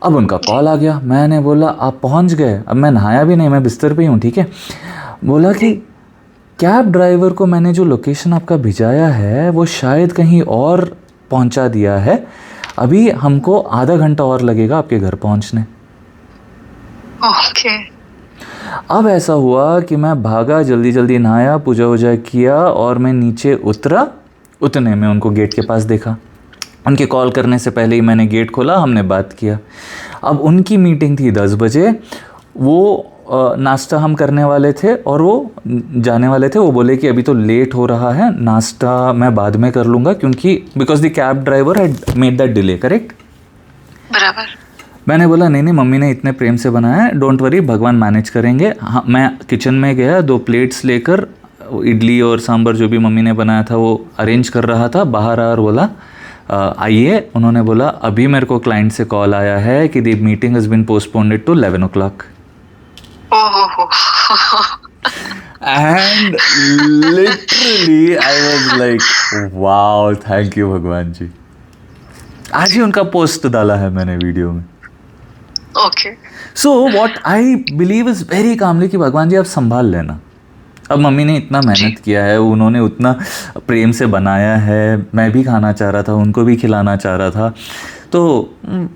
अब उनका कॉल आ गया, मैंने बोला आप पहुँच गए, अब मैं नहाया भी नहीं, मैं बिस्तर पर ही हूँ, ठीक है। बोला कि कैब ड्राइवर को मैंने जो लोकेशन आपका भिजाया है वो शायद कहीं और पहुँचा दिया है, अभी हमको आधा घंटा और लगेगा आपके घर पहुंचने। ओके। अब ऐसा हुआ कि मैं भागा, जल्दी जल्दी नहाया, पूजा वूजा किया और मैं नीचे उतरा। उतने में उनको गेट के पास देखा, उनके कॉल करने से पहले ही मैंने गेट खोला, हमने बात किया। अब उनकी मीटिंग थी 10 बजे, वो नाश्ता हम करने वाले थे और वो जाने वाले थे। वो बोले कि अभी तो लेट हो रहा है, नाश्ता मैं बाद में कर लूँगा, क्योंकि because the cab driver had made that delay, correct. बराबर। मैंने बोला नहीं नहीं, मम्मी ने इतने प्रेम से बनाया है, डोंट वरी, भगवान मैनेज करेंगे। हाँ, मैं किचन में गया, 2 प्लेट्स लेकर इडली और सांभर जो भी मम्मी ने बनाया था वो अरेंज कर रहा था। बाहर आकर बोला आइए। उन्होंने बोला अभी मेरे को क्लाइंट से कॉल आया है कि the meeting has been postponed to 11 o'clock। And literally I was like wow, thank you भगवान जी। आज ही उनका पोस्ट डाला है मैंने वीडियो में। Okay. So what I believe is very calmly कि भगवान जी आप संभाल लेना। अब मम्मी ने इतना मेहनत किया है, उन्होंने उतना प्रेम से बनाया है, मैं भी खाना चाह रहा था, उनको भी खिलाना चाह रहा था, तो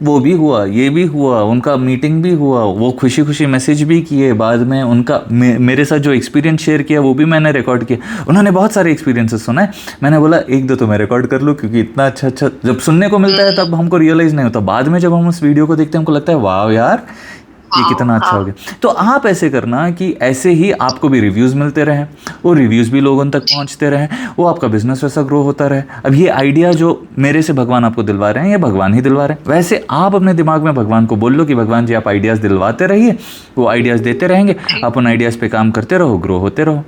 वो भी हुआ, ये भी हुआ, उनका मीटिंग भी हुआ, वो खुशी खुशी मैसेज भी किए। बाद में उनका मेरे साथ जो एक्सपीरियंस शेयर किया वो भी मैंने रिकॉर्ड किया। उन्होंने बहुत सारे एक्सपीरियंसेस सुनाए, मैंने बोला 1-2 तो मैं रिकॉर्ड कर लूँ, क्योंकि इतना अच्छा जब सुनने को मिलता है तब हमको रियलाइज़ नहीं होता, बाद में जब हम उस वीडियो को देखते हैं हमको लगता है वाह यार ये कितना अच्छा हो गया। तो आप ऐसे करना कि ऐसे ही आपको भी रिव्यूज़ मिलते रहें, वो रिव्यूज़ भी लोगों तक पहुंचते रहें, वो आपका बिजनेस वैसा ग्रो होता रहे। अब ये आइडिया जो मेरे से भगवान आपको दिलवा रहे हैं, ये भगवान ही दिलवा रहे हैं। वैसे आप अपने दिमाग में भगवान को बोल लो कि भगवान जी आप आइडियाज़ दिलवाते रहिए, वो आइडियाज़ देते रहेंगे, आप उन आइडियाज़ पे काम करते रहो, ग्रो होते रहो।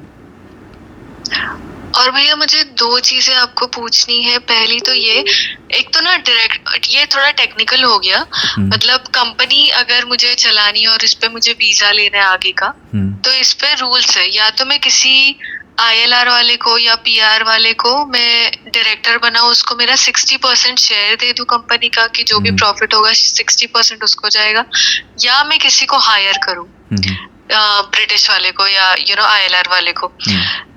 और भैया मुझे 2 चीजें आपको पूछनी है। पहली तो ये, एक तो ना डायरेक्ट ये थोड़ा टेक्निकल हो गया, मतलब कंपनी अगर मुझे चलानी है और इस पे मुझे वीजा लेना है आगे का, तो इस पे रूल्स है, या तो मैं किसी ILR वाले को या PR वाले को मैं डायरेक्टर बनाऊं, उसको मेरा 60% शेयर दे दूं कंपनी का, कि जो भी प्रॉफिट होगा 60% उसको जाएगा, या मैं किसी को हायर करूं, ब्रिटिश वाले को या ILR वाले को।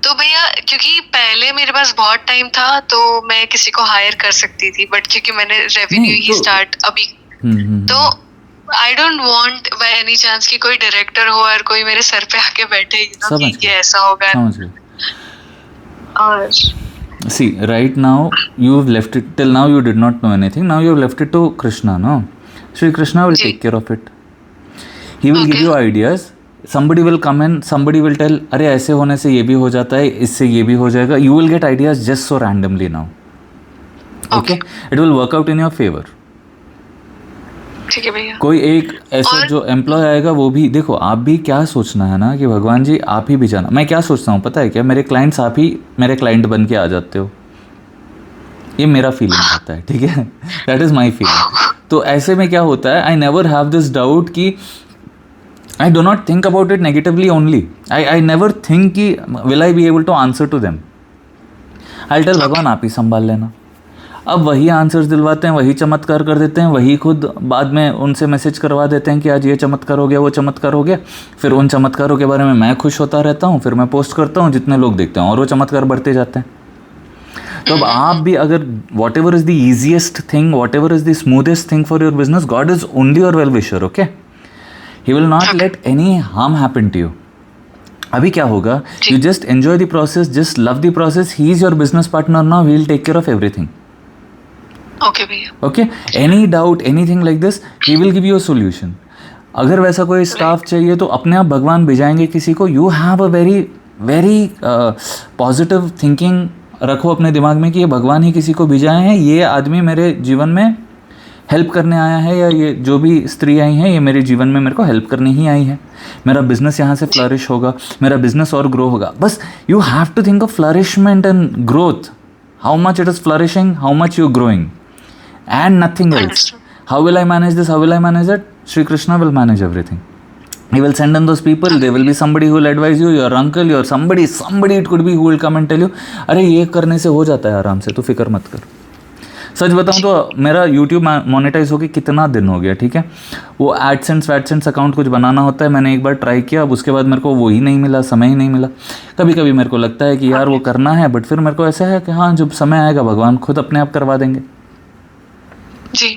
तो भैया क्योंकि पहले मेरे पास बहुत टाइम था तो मैं किसी को हायर कर सकती थी, बट क्योंकि मैंने रेवेन्यू ही स्टार्ट अभी, तो आई don't want by any chance कि कोई डायरेक्टर हो और कोई मेरे सर पे आके बैठे कि ये ऐसा होगा। और see right now you've left it, till now you did not know anything, now you've left it to Krishna, no? Shri Krishna will take care of it, he will give you ideas, somebody will come in, somebody will tell अरे ऐसे होने से ये भी हो जाता है, इससे ये भी हो जाएगा, you will get ideas just so randomly now, okay? It will work out in your favor। ठीक है भैया। कोई एक ऐसा जो एम्प्लॉय आएगा वो भी देखो, आप भी क्या सोचना है ना कि भगवान जी आप ही भी जाना। मैं क्या सोचता हूँ पता है क्या, मेरे क्लाइंट्स आप ही मेरे क्लाइंट बन के आ जाते हो, ये मेरा फीलिंग आता है, ठीक है, दैट इज़ माई फीलिंग। तो ऐसे में क्या होता है, I never have this doubt कि I do not think about it negatively only. I never think कि will I be able to answer to them. I'll tell भगवान आप ही संभाल लेना. अब वही आंसर्स दिलवाते हैं, वही चमत्कार कर देते हैं, वही खुद बाद में उनसे मैसेज करवा देते हैं कि आज ये चमत्कार हो गया, वो चमत्कार हो गया. फिर उन चमत्कारों के बारे में मैं खुश होता रहता हूँ, फिर मैं पोस्ट करता हूँ, जितने लोग देखते हैं और वो चमत्कार बढ़ते जाते हैं. तो अब आप भी अगर whatever is the easiest thing, whatever is the smoothest thing for your business, God is only your well wisher. Okay, he will not let any harm happen to you. अभी क्या होगा, you just enjoy the process, just love the process. He is your business partner now, he will take care of everything. Okay भैया. Okay, any doubt anything like this, he will give you a solution. अगर वैसा कोई staff चाहिए तो अपने आप भगवान भेजाएंगे किसी को. You have a very very positive thinking रखो अपने दिमाग में कि ये भगवान ही किसी को भेजाए हैं, ये आदमी मेरे जीवन में हेल्प करने आया है, या ये जो भी स्त्री आई हैं ये मेरे जीवन में मेरे को हेल्प करने ही आई है. मेरा बिजनेस यहाँ से फ्लरिश होगा, मेरा बिजनेस और ग्रो होगा. बस you have to think of flourishment and growth. How much it is flourishing, how much you growing, and nothing else. How will I manage this? How will I manage that? Shri Krishna will manage everything. He will send in those people. There will be somebody who will advise you, your uncle, your somebody it could be who will come and tell you, अरे ये करने से हो जाता है आराम से, तो फिक्र मत कर. सच बताऊँ तो मेरा YouTube मोनेटाइज होके कितना दिन हो गया, ठीक है. वो एडसेंस अकाउंट कुछ बनाना होता है, मैंने एक बार ट्राई किया, अब उसके बाद मेरे को वो ही नहीं मिला, समय ही नहीं मिला. कभी कभी मेरे को लगता है कि यार वो करना है, बट फिर मेरे को ऐसा है कि हाँ जब समय आएगा भगवान खुद अपने आप करवा देंगे जी.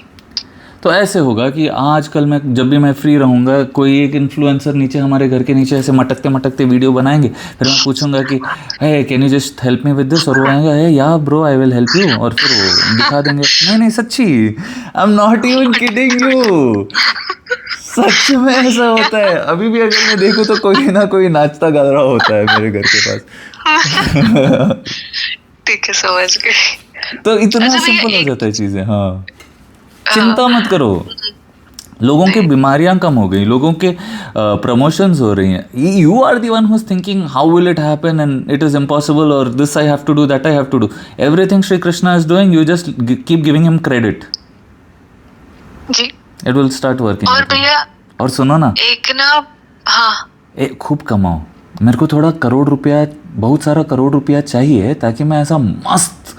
तो ऐसे होगा कि आजकल मैं जब भी मैं फ्री रहूँगा, कोई एक इन्फ्लुएंसर नीचे हमारे घर के नीचे ऐसे मटकते वीडियो बनाएंगे, फिर मैं पूछूंगा कि hey can you just help me with this, और वो आएगा hey yeah bro I will help you, और फिर वो दिखा देंगे. नहीं सच्ची, I am not even kidding you, सच में ऐसा होता है. अभी भी अगर मैं देखूँ तो कोई ना कोई नाचता गा रहा होता है मेरे घर के पास. ठीक है, समझ गए. तो इतना सिंपल हो जाता है चीज़ें. हाँ, चिंता मत करो. लोगों की बीमारियां कम हो गई, लोगों के प्रमोशंस हो रही हैं. You are the one who is thinking how will it happen and it is impossible, और this I have to do, that I have to do. Everything Shri Krishna is doing, you just keep giving him credit. जी, it will start working. और भैया, और सुनो ना, एक ना, हाँ, खूब कमाओ. मेरे को थोड़ा बहुत सारा करोड़ रुपया चाहिए, ताकि मैं ऐसा मस्त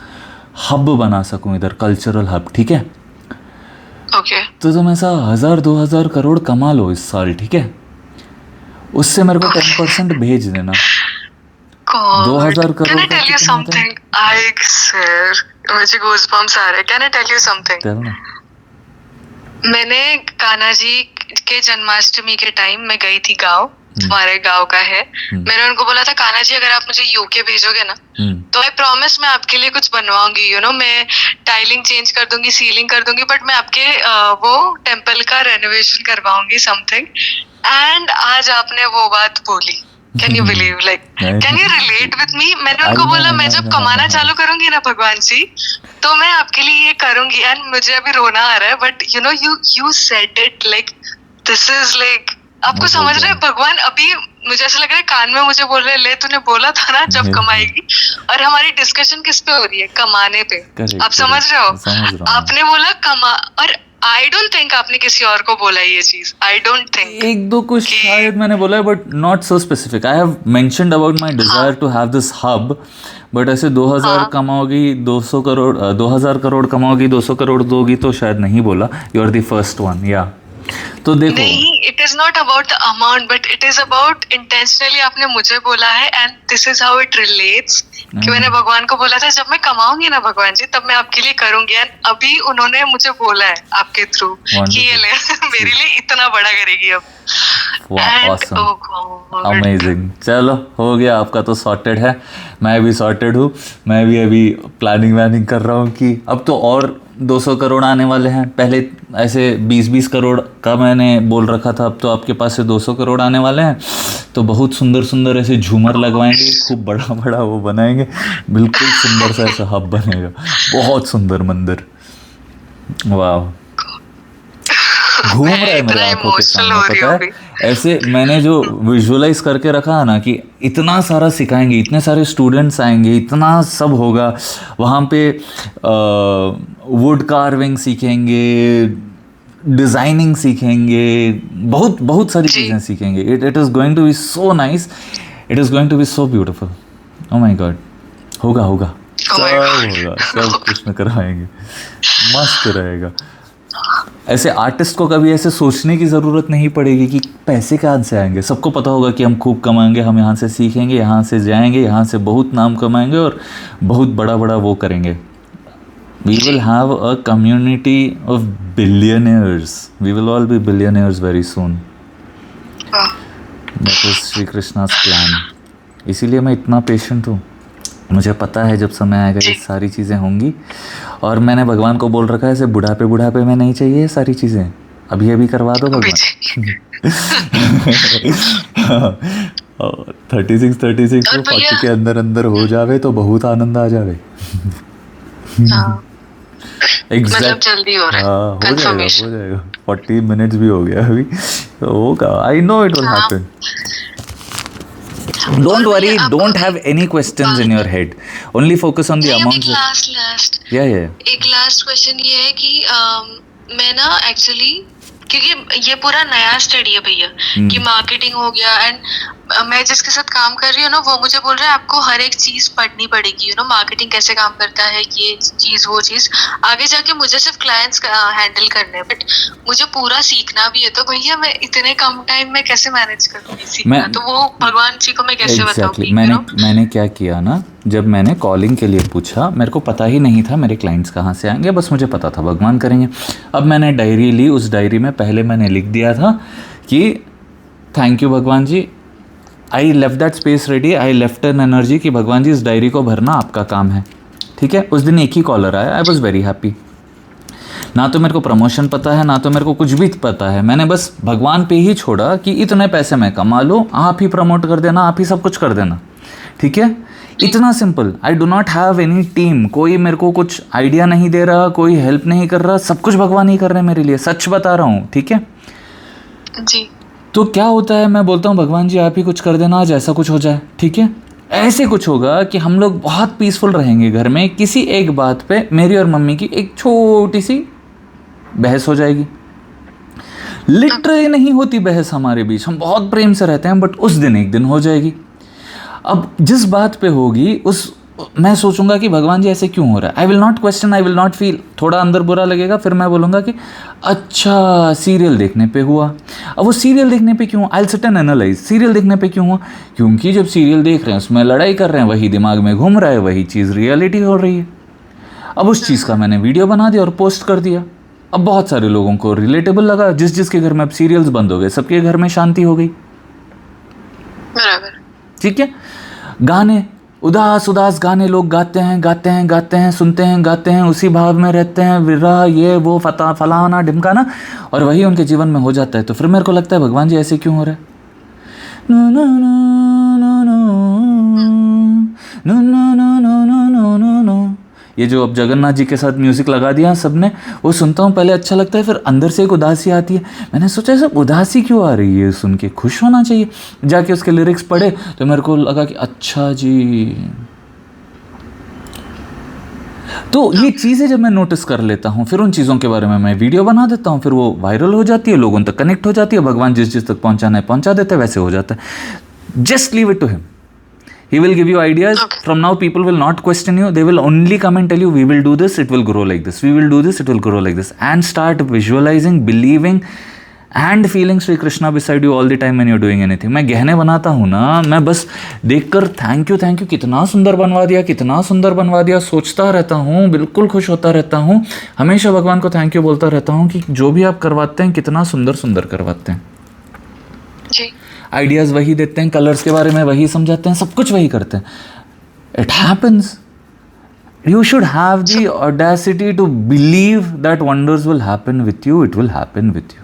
हब बना सकूं इधर, कल्चरल हब. ठीक है, ओके. तो तुम ऐसा 1000-2000 करोड़ कमा लो इस साल, ठीक है. उससे मेरे को 10% भेज देना. 2000 crore. Can I tell you something? मुझे गूज़बम्स आ रहे. Can I tell you something? मैंने कान्हा जी के जन्माष्टमी के टाइम मैं गई थी गाँव, हमारे गांव का है. मैंने उनको बोला था कान्हा जी अगर आप मुझे यूके भेजोगे ना, तो आई प्रॉमिस मैं आपके लिए कुछ बनवाऊंगी. यू नो, मैं टाइलिंग चेंज कर दूंगी, सीलिंग कर दूंगी, बट मैं आपके वो टेम्पल का रेनोवेशन करवाऊंगी, समथिंग. एंड आज आपने वो बात बोली. Can you believe, like can you relate with me? मैंने उनको बोला मैं जब कमाना चालू करूंगी ना भगवान जी, तो मैं आपके लिए ये करूंगी. एंड मुझे अभी रोना आ रहा है, but you know you said it like this is like, आपको समझ रहे हैं भगवान अभी मुझे ऐसा लग रहा है कान में मुझे बोल रहे, ले तूने बोला था ना जब कमाएगी. और हमारी डिस्कशन किस पे हो रही है? कमाने पे. आप समझ रहे हो? आपने बोला कमा, और आई डोंट थिंक आपने किसी और को बोला ये चीज. I don't think. एक दो कुछ शायद मैंने बोला है, but not so specific. I have mentioned about my desire to have this hub, but ऐसे 2000 कमाओगी, 200 करोड़ 2000 करोड़ कमाओगी, 200 करोड़ दोगी, तो शायद नहीं बोला. You are the first one. या तो देखो, नहीं, it is not about the amount, but it is about intentionally आपने मुझे बोला है. And this is how it relates कि मैंने भगवान को बोला था जब मैं कमाऊंगी ना भगवान जी, तब मैं आपके लिए करूंगी. एंड अभी उन्होंने मुझे बोला है आपके थ्रू कि ये ले मेरे लिए इतना बड़ा करेगी अब. अमेजिंग. चलो हो गया, आपका तो सॉर्टेड है, मैं भी सॉर्टेड हूँ. मैं भी अभी प्लानिंग कर रहा हूँ कि अब तो और 200 करोड़ आने वाले हैं. पहले ऐसे 20-20 करोड़ का मैंने बोल रखा था, अब तो आपके पास से 200 करोड़ आने वाले हैं. तो बहुत सुंदर ऐसे झूमर लगवाएंगे, खूब बड़ा वो बनाएंगे, बिल्कुल सुंदर सा ऐसा हब बनेगा, बहुत सुंदर मंदिर. वाह, घूम रहा है मेरे आंखों के सामने. पता है, ऐसे मैंने जो विजुअलाइज करके रखा है ना कि इतना सारा सिखाएंगे, इतने सारे स्टूडेंट्स आएंगे, इतना सब होगा वहाँ पे. वुड कार्विंग सीखेंगे, डिज़ाइनिंग सीखेंगे, बहुत बहुत सारी चीज़ें सीखेंगे. It is going to be so nice, it is going to be so beautiful. Oh my God, होगा होगा, सब होगा, सब कृष्ण कराएंगे, मस्त रहेगा. ऐसे आर्टिस्ट को कभी ऐसे सोचने की ज़रूरत नहीं पड़ेगी कि पैसे कहाँ से आएंगे. सबको पता होगा कि हम खूब कमाएंगे, हम यहाँ से सीखेंगे, यहाँ से जाएंगे, यहाँ से बहुत नाम कमाएंगे और बहुत बड़ा बड़ा वो करेंगे. We will have a community of billionaires. We will all be billionaires very soon. That is Shri Krishna's plan. इसीलिए मैं इतना पेशेंट हूँ. मुझे पता है जब समय आएगा ये सारी चीज़ें होंगी. और मैंने भगवान को बोल रखा है ऐसे बुढ़ापे बुढ़ापे में नहीं चाहिए ये सारी चीज़ें. अभी अभी करवा दो भगवान. 36 तो 40 के अंदर अंदर हो जावे तो बहुत आनंद आ जावे. मतलब जल्दी हो रहा है. कंफर्मेशन हो जाएगा. 40 मिनट्स भी हो गया अभी, होगा. I know it will happen. Don't worry, don't have any questions in your head. Only focus on the amounts. Last Yeah. एक लास्ट क्वेश्चन ये है कि मैं ना एक्चुअली, क्योंकि ये पूरा नया स्टडी है भैया कि मार्केटिंग हो गया, एंड मैं जिसके साथ काम कर रही हूँ ना वो मुझे बोल रहा है आपको हर एक चीज पढ़नी पड़ेगी, मार्केटिंग कैसे काम करता है, ये चीज वो चीज. आगे जाके मुझे सिर्फ क्लाइंट्स हैंडल करने हैं, बट मुझे पूरा सीखना भी है. तो भैया मैं इतने कम टाइम में कैसे मैनेज करूँगी सीखना? तो वो भगवान जी को मैं कैसे बताऊंगी? मैंने क्या किया ना, जब मैंने कॉलिंग के लिए पूछा, मेरे को पता ही नहीं था मेरे क्लाइंट्स कहाँ से आएंगे, बस मुझे पता था भगवान करेंगे. अब मैंने डायरी ली, उस डायरी में पहले मैंने लिख दिया था कि थैंक यू भगवान जी. I left that space ready, I left an energy कि भगवान जी इस डायरी को भरना आपका काम है. ठीक है. उस दिन एक ही कॉलर आया. I was very happy. ना तो मेरे को प्रमोशन पता है, ना तो मेरे को कुछ भी पता है. मैंने बस भगवान पे ही छोड़ा कि इतने पैसे मैं कमा लूँ, आप ही प्रमोट कर देना, आप ही सब कुछ कर देना. ठीक है. इतना simple. I do not have any team. कोई मेरे को कुछ आइडिया नहीं दे रहा, कोई हेल्प नहीं कर रहा, सब कुछ भगवान ही कर रहे हैं मेरे लिए. सच बता रहा हूँ. ठीक है जी. तो क्या होता है, मैं बोलता हूँ भगवान जी आप ही कुछ कर देना, आज ऐसा कुछ हो जाए. ठीक है. ऐसे कुछ होगा कि हम लोग बहुत पीसफुल रहेंगे घर में. किसी एक बात पे मेरी और मम्मी की एक छोटी सी बहस हो जाएगी. लिटरली नहीं होती बहस हमारे बीच, हम बहुत प्रेम से रहते हैं, बट उस दिन एक दिन हो जाएगी. अब जिस बात पे होगी उस मैं सोचूंगा कि भगवान जी ऐसे क्यों हो रहा है. I will not question, I will not feel. थोड़ा अंदर बुरा लगेगा, फिर मैं बोलूँगा कि अच्छा सीरियल देखने पे हुआ. अब वो सीरियल देखने पे क्यों, I will sit and analyse serial देखने पे क्यों हुआ. क्योंकि जब सीरियल देख रहे हैं उसमें लड़ाई कर रहे हैं, वही दिमाग में घूम रहा है, वही चीज़ रियलिटी हो रही है. अब उस चीज़ का मैंने वीडियो बना दिया और पोस्ट कर दिया. अब बहुत सारे लोगों को रिलेटेबल लगा. जिसके घर में अब सीरियल्स बंद हो गए, सबके घर में शांति हो गई. बराबर. ठीक है. गाने, उदास उदास गाने लोग गाते हैं, सुनते हैं, गाते हैं, उसी भाव में रहते हैं, विरह ये वो फलाना ढिमकाना, और वही उनके जीवन में हो जाता है. तो फिर मेरे को लगता है भगवान जी ऐसे क्यों हो रहा है. No no no no no no no no no no no no. ये जो अब जगन्नाथ जी के साथ म्यूज़िक लगा दिया सबने, वो सुनता हूँ, पहले अच्छा लगता है, फिर अंदर से एक उदासी आती है. मैंने सोचा सब उदासी क्यों आ रही है, सुन के खुश होना चाहिए. जाके उसके लिरिक्स पढ़े तो मेरे को लगा कि अच्छा जी. तो ये चीज़ें जब मैं नोटिस कर लेता हूँ, फिर उन चीज़ों के बारे में मैं वीडियो बना देता हूँ, फिर वो वायरल हो जाती है, लोगों तक कनेक्ट हो जाती है. भगवान जिस तक पहुँचाना है पहुँचा देते हैं, वैसे हो जाता है. Just leave it to him. He will give you ideas. Okay. From now, people will not question you. They will only come and tell you, we will do this, it will grow like this. We will do this, it will grow like this. And start visualizing, believing and feeling Shri Krishna beside you all the time when you're doing anything. मैं गहने बनाता हूँ ना, मैं बस देखकर thank you कितना सुंदर बनवा दिया सोचता रहता हूँ, बिल्कुल खुश होता रहता हूँ. हमेशा भगवान को थैंक यू बोलता रहता हूँ कि जो भी आप करवाते हैं कितना सुंदर करवाते हैं. जी. आइडियाज़ वही देते हैं, कलर्स के बारे में वही समझाते हैं, सब कुछ वही करते हैं. It happens. You should have the audacity to believe that wonders will happen with you. It will happen with you.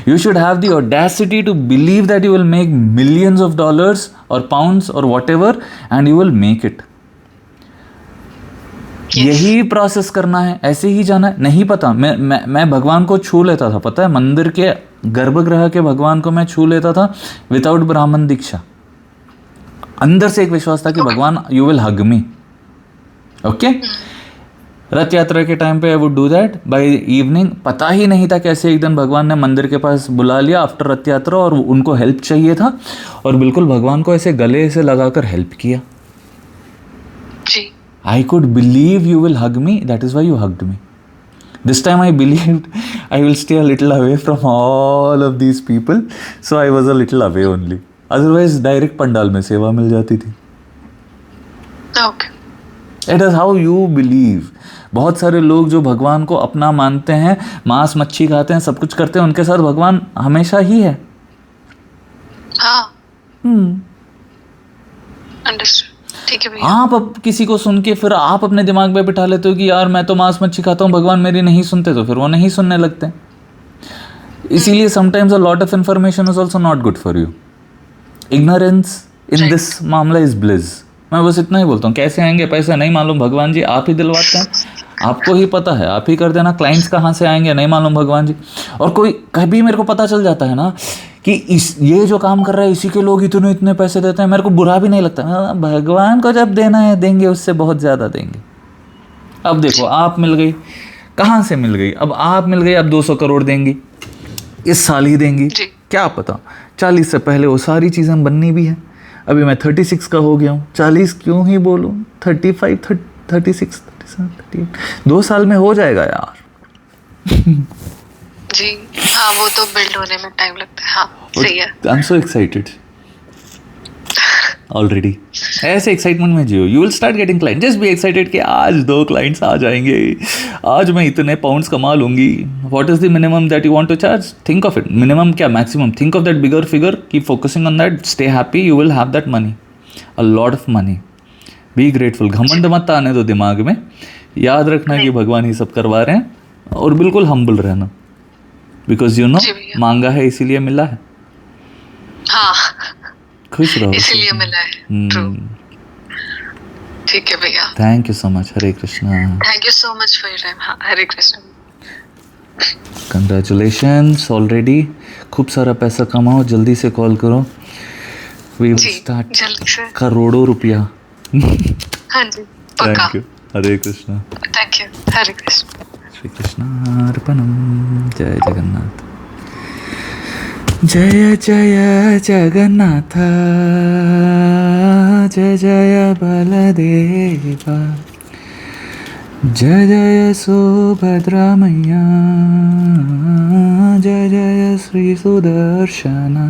You should have the audacity to believe that you will make millions of dollars or pounds or whatever, and you will make it. यही process करना है, ऐसे ही जाना है. नहीं पता, मैं भगवान को छू लेता था, पता है, मंदिर के गर्भगृह के भगवान को मैं छू लेता था विदाउट ब्राह्मण दीक्षा. अंदर से एक विश्वास था कि भगवान you will hug me. Okay. रथ यात्रा के टाइम पे I would do that by evening. पता ही नहीं था कैसे एक दिन भगवान ने मंदिर के पास बुला लिया आफ्टर रथ यात्रा, और उनको हेल्प चाहिए था, और बिल्कुल भगवान को ऐसे गले से लगाकर हेल्प किया. जी. I could believe you will hug me, that is why you hugged me. This time I believed I will stay a little away from all of these people, so I was a little away only. Otherwise direct pandal में सेवा मिल जाती थी. Okay. It is how you believe. बहुत सारे लोग जो भगवान को अपना मानते हैं, मांस मच्छी खाते हैं, सब कुछ करते हैं, उनके साथ भगवान हमेशा ही है. हाँ. Understood. ठीक है भैया. आप अब किसी को सुन के फिर आप अपने दिमाग में बिठा लेते हो कि यार मैं तो मांस मच्छी खाता हूँ, भगवान मेरी नहीं सुनते, तो फिर वो नहीं सुनने लगते हैं. इसीलिए sometimes a lot of information is also not good for you. Ignorance in this मामला इज ब्लिस. मैं बस इतना ही बोलता हूँ. कैसे आएंगे पैसे नहीं मालूम, भगवान जी आप ही दिलवाते हैं, आपको ही पता है, आप ही कर देना. क्लाइंट्स कहाँ से आएंगे नहीं मालूम भगवान जी. और कोई कभी मेरे को पता चल जाता है ना कि ये जो काम कर रहा है इसी के लोग इतने इतने पैसे देते हैं, मेरे को बुरा भी नहीं लगता. भगवान को जब देना है देंगे, उससे बहुत ज़्यादा देंगे. अब देखो आप मिल गई, कहाँ से मिल गई, अब आप मिल गई, अब 200 करोड़ देंगी, इस साल ही देंगी, क्या पता 40 से पहले वो सारी चीज़ें बननी भी है. अभी मैं 36 का हो गया हूँ, 40 क्यों ही बोलूँ, 35, 36, 37, 38, 2 साल में हो जाएगा यार. जी हाँ, वो तो बिल्ड होने में टाइम लगता है. हाँ सही है. I am so excited already. ऐसे एक्साइटमेंट में जियो, you will start getting client. Just be excited कि आज 2 क्लाइंट्स आ जाएंगे, आज मैं इतने पाउंड्स कमा लूंगी. What is the minimum that you want to charge? Think of it. Minimum क्या maximum, think of that bigger figure, keep focusing on that, stay happy, you will have that money, a lot of money. Be grateful. घमंड मत आने दो दिमाग में. याद रखना कि भगवान ही सब करवा रहे हैं, और बिल्कुल हम्बल रहना, बिकॉज यू नो मांगा है इसीलिए मिला है. हाँ, खुश रहो, इसीलिए मिला है. True. ठीक है भैया. Thank you so much. Hare Krishna. Thank you so much for your time. हाँ, हरे कृष्ण. Congratulations already. खूब सारा पैसा कमाओ, जल्दी से कॉल करो. वी विल स्टार्ट जल्दी से. करोड़ों रुपया. हाँ जी पक्का. Thank you. Hare Krishna. Thank you. Hare Krishna. Shri कृष्णार्पणम. जय जगन्नाथ. जय जय जगन्नाथ, जय जय बलदेवा, जय जय सुभद्रा मैया, जय जय श्री सुदर्शना.